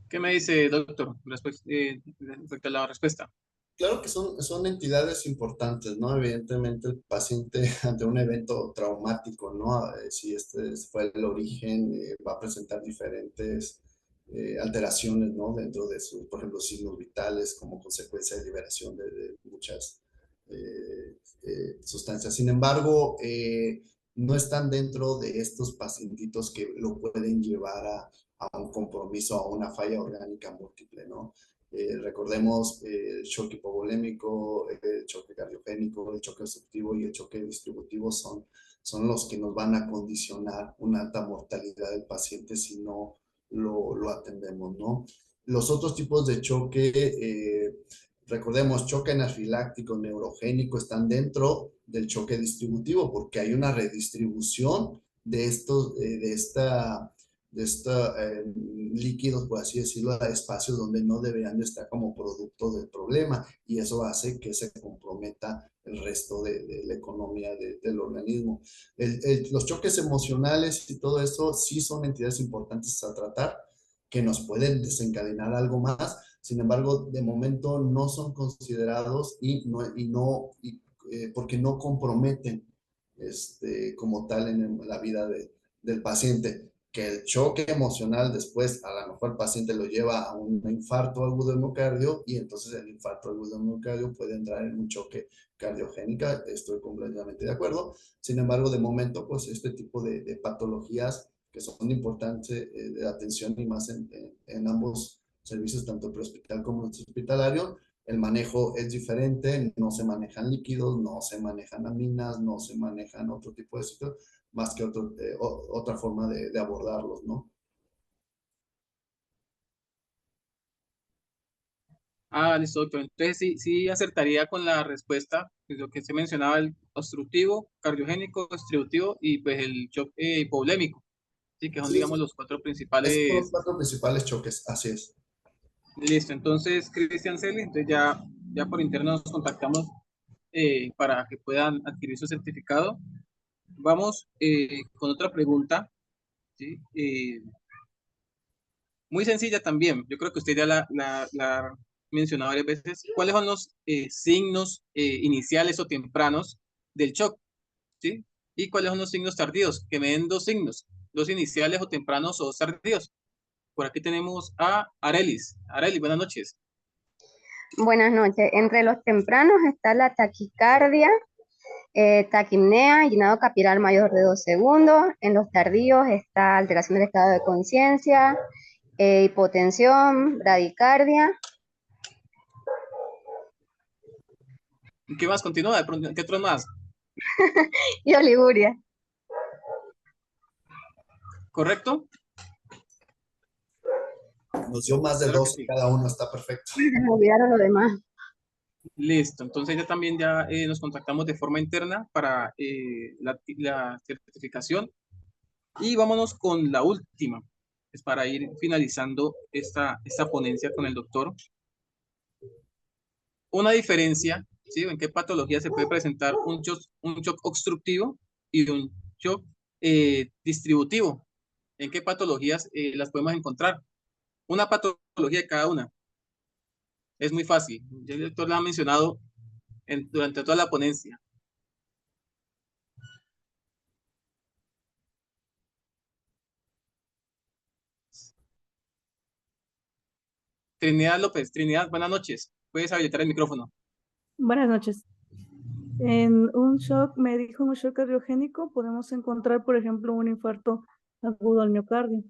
¿Qué me dice, doctor, respecto a la respuesta? Claro que son entidades importantes, ¿no? Evidentemente el paciente ante un evento traumático, ¿no? Si este fue el origen, va a presentar diferentes alteraciones, ¿no? Dentro de sus, por ejemplo, signos vitales como consecuencia de liberación de muchas sustancias. Sin embargo, no están dentro de estos pacientitos que lo pueden llevar a un compromiso, a una falla orgánica múltiple, ¿no? Recordemos el choque hipovolémico, el choque cardiogénico, el choque obstructivo y el choque distributivo son los que nos van a condicionar una alta mortalidad del paciente si no lo atendemos, ¿no? Los otros tipos de choque, recordemos, choque anafiláctico, neurogénico, están dentro del choque distributivo porque hay una redistribución de líquidos, por así decirlo, a espacios donde no deberían de estar como producto del problema y eso hace que se comprometa el resto de la economía del organismo. Los choques emocionales y todo eso sí son entidades importantes a tratar que nos pueden desencadenar algo más. Sin embargo, de momento no son considerados porque no comprometen como tal en la vida del paciente. Que el choque emocional después a lo mejor el paciente lo lleva a un infarto agudo del miocardio y entonces el infarto agudo del miocardio puede entrar en un choque cardiogénico, estoy completamente de acuerdo. Sin embargo, de momento, pues este tipo de patologías que son importantes de atención y más en ambos servicios, tanto prehospital como hospitalario, el manejo es diferente, no se manejan líquidos, no se manejan aminas, no se manejan otro tipo de sitios, más que otra forma de abordarlos, ¿no? Ah, listo, doctor. Entonces sí acertaría con la respuesta, pues, lo que se mencionaba, el obstructivo, cardiogénico, distributivo y pues el shock hipovolémico, sí, que son, Sí, digamos, los cuatro esos son los principales. cuatro principales choques, así es. Listo, entonces, Cristian Celi, entonces ya por interno nos contactamos para que puedan adquirir su certificado. Vamos con otra pregunta, ¿sí? Muy sencilla también. Yo creo que usted ya la ha mencionado varias veces. ¿Cuáles son los signos iniciales o tempranos del shock? ¿Sí? ¿Y cuáles son los signos tardíos? Que me den dos signos, dos iniciales o tempranos o dos tardíos. Por aquí tenemos a Arelis. Arelis, buenas noches. Buenas noches. Entre los tempranos está la taquicardia, taquipnea, llenado capilar mayor de 2 segundos. En los tardíos está alteración del estado de conciencia, hipotensión, bradicardia. ¿Y qué más continúa? De pronto, ¿qué otros más? Y oliguria. ¿Correcto? Nos dio más de Claro que 12 sí. cada uno, está perfecto. Me olvidaron lo demás. Listo. Entonces ya también nos contactamos de forma interna para la certificación. Y vámonos con la última, es para ir finalizando esta ponencia con el doctor. Una diferencia, ¿sí? En qué patología se puede presentar un shock obstructivo y un shock distributivo. ¿En qué patologías las podemos encontrar? una patología de cada una. Es muy fácil. Ya el doctor lo ha mencionado durante toda la ponencia. Trinidad López, Trinidad, buenas noches. Puedes habilitar el micrófono. Buenas noches. Me dijo un shock cardiogénico, podemos encontrar, por ejemplo, un infarto agudo al miocardio.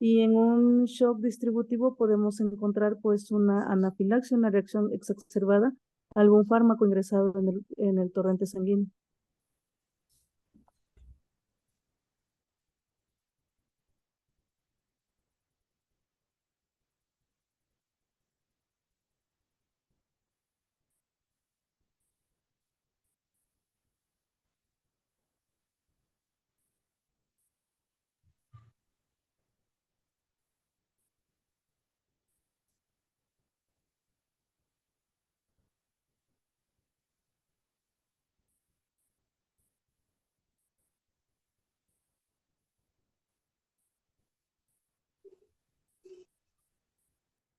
Y en un shock distributivo podemos encontrar pues una anafilaxia, una reacción exacerbada a algún fármaco ingresado en el torrente sanguíneo.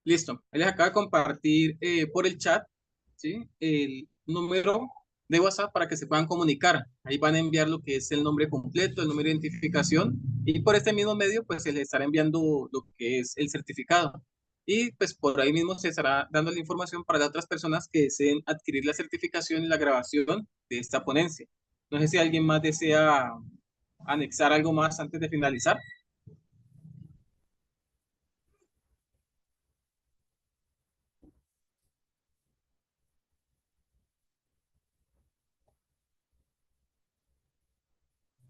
Listo. Ahí les acabo de compartir por el chat, ¿sí? El número de WhatsApp para que se puedan comunicar. Ahí van a enviar lo que es el nombre completo, el número de identificación y por este mismo medio pues se les estará enviando lo que es el certificado. Y pues por ahí mismo se estará dando la información para las otras personas que deseen adquirir la certificación y la grabación de esta ponencia. No sé si alguien más desea anexar algo más antes de finalizar.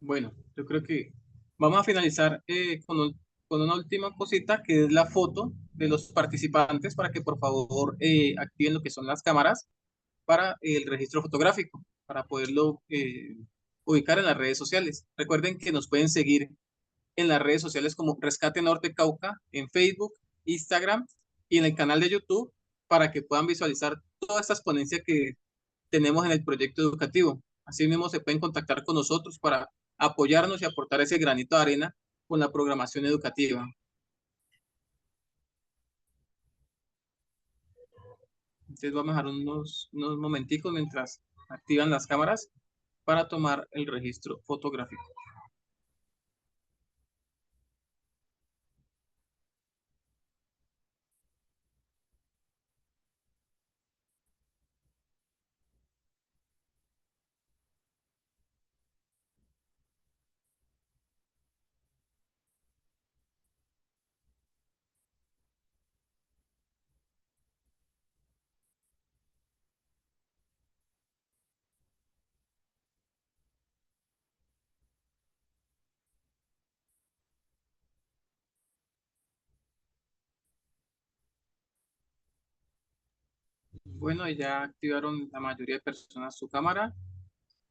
Bueno, yo creo que vamos a finalizar con una última cosita que es la foto de los participantes para que por favor activen lo que son las cámaras para el registro fotográfico, para poderlo ubicar en las redes sociales. Recuerden que nos pueden seguir en las redes sociales como Rescate Norte Cauca, en Facebook, Instagram y en el canal de YouTube para que puedan visualizar todas estas ponencias que tenemos en el proyecto educativo. Así mismo se pueden contactar con nosotros para apoyarnos y aportar ese granito de arena con la programación educativa. Entonces vamos a dejar unos momenticos mientras activan las cámaras para tomar el registro fotográfico. Bueno, ya activaron la mayoría de personas su cámara.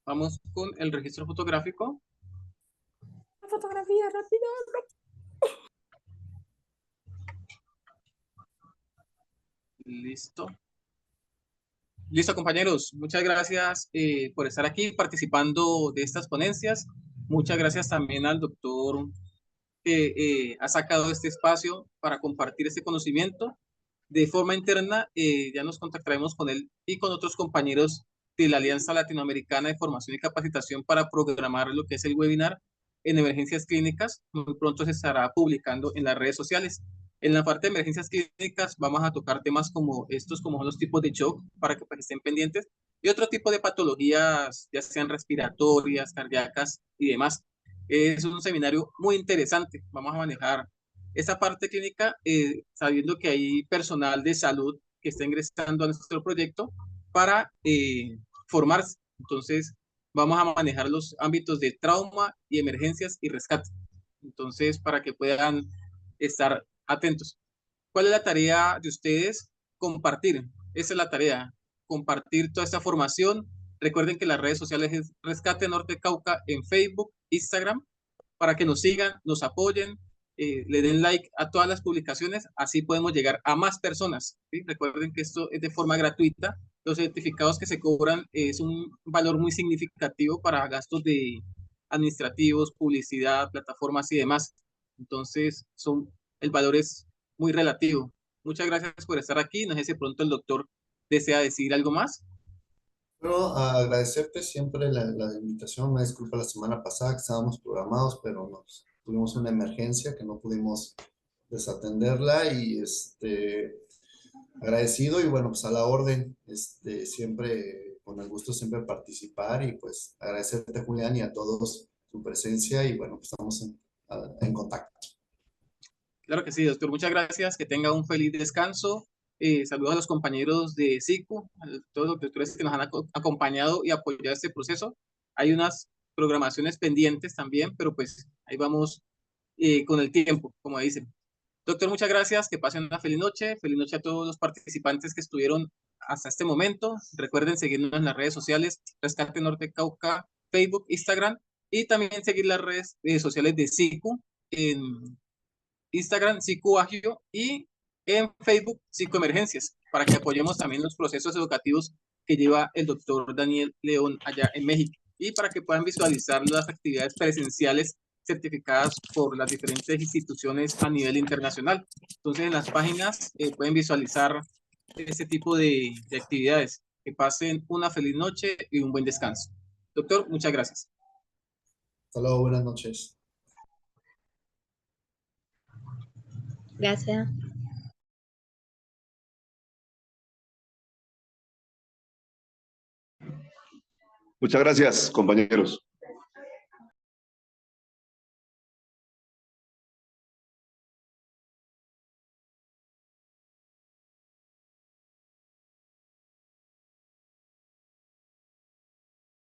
Vamos con el registro fotográfico. Fotografía rápido. Listo. Listo, compañeros. Muchas gracias por estar aquí participando de estas ponencias. Muchas gracias también al doctor que ha sacado este espacio para compartir este conocimiento. De forma interna, ya nos contactaremos con él y con otros compañeros de la Alianza Latinoamericana de Formación y Capacitación para programar lo que es el webinar en emergencias clínicas. Muy pronto se estará publicando en las redes sociales. En la parte de emergencias clínicas vamos a tocar temas como estos, como son los tipos de shock, para que pues, estén pendientes, y otro tipo de patologías, ya sean respiratorias, cardíacas y demás. Es un seminario muy interesante. Vamos a manejar esa parte clínica sabiendo que hay personal de salud que está ingresando a nuestro proyecto para formarse. Entonces, vamos a manejar los ámbitos de trauma y emergencias y rescate. Entonces, para que puedan estar atentos. ¿Cuál es la tarea de ustedes? Compartir. Esa es la tarea. Compartir toda esta formación. Recuerden que las redes sociales es Rescate Norte Cauca en Facebook, Instagram, para que nos sigan, nos apoyen, le den like a todas las publicaciones, así podemos llegar a más personas. ¿Sí? Recuerden que esto es de forma gratuita. Los certificados que se cobran es un valor muy significativo para gastos de administrativos, publicidad, plataformas y demás. Entonces, el valor es muy relativo. Muchas gracias por estar aquí. No sé si pronto el doctor desea decir algo más. Bueno, agradecerte siempre la invitación. Una disculpa la semana pasada que estábamos programados, pero tuvimos una emergencia que no pudimos desatenderla y agradecido y bueno, pues a la orden, siempre con el gusto siempre participar y pues agradecerte, Julián, y a todos su presencia y bueno, pues estamos en contacto. Claro que sí, doctor. Muchas gracias. Que tenga un feliz descanso. Saludos a los compañeros de SICU, a todos los doctores que nos han acompañado y apoyado este proceso. Hay unas programaciones pendientes también, pero pues ahí vamos con el tiempo, como dicen. Doctor, muchas gracias. Que pasen una feliz noche. Feliz noche a todos los participantes que estuvieron hasta este momento. Recuerden seguirnos en las redes sociales, Rescate Norte Cauca, Facebook, Instagram, y también seguir las redes sociales de SICU en Instagram, SICU Agio, y en Facebook, SICU Emergencias, para que apoyemos también los procesos educativos que lleva el doctor Daniel León allá en México, y para que puedan visualizar las actividades presenciales certificadas por las diferentes instituciones a nivel internacional. Entonces, en las páginas pueden visualizar ese tipo de actividades. Que pasen una feliz noche y un buen descanso. Doctor, muchas gracias. Hasta luego, buenas noches. Gracias. Muchas gracias, compañeros.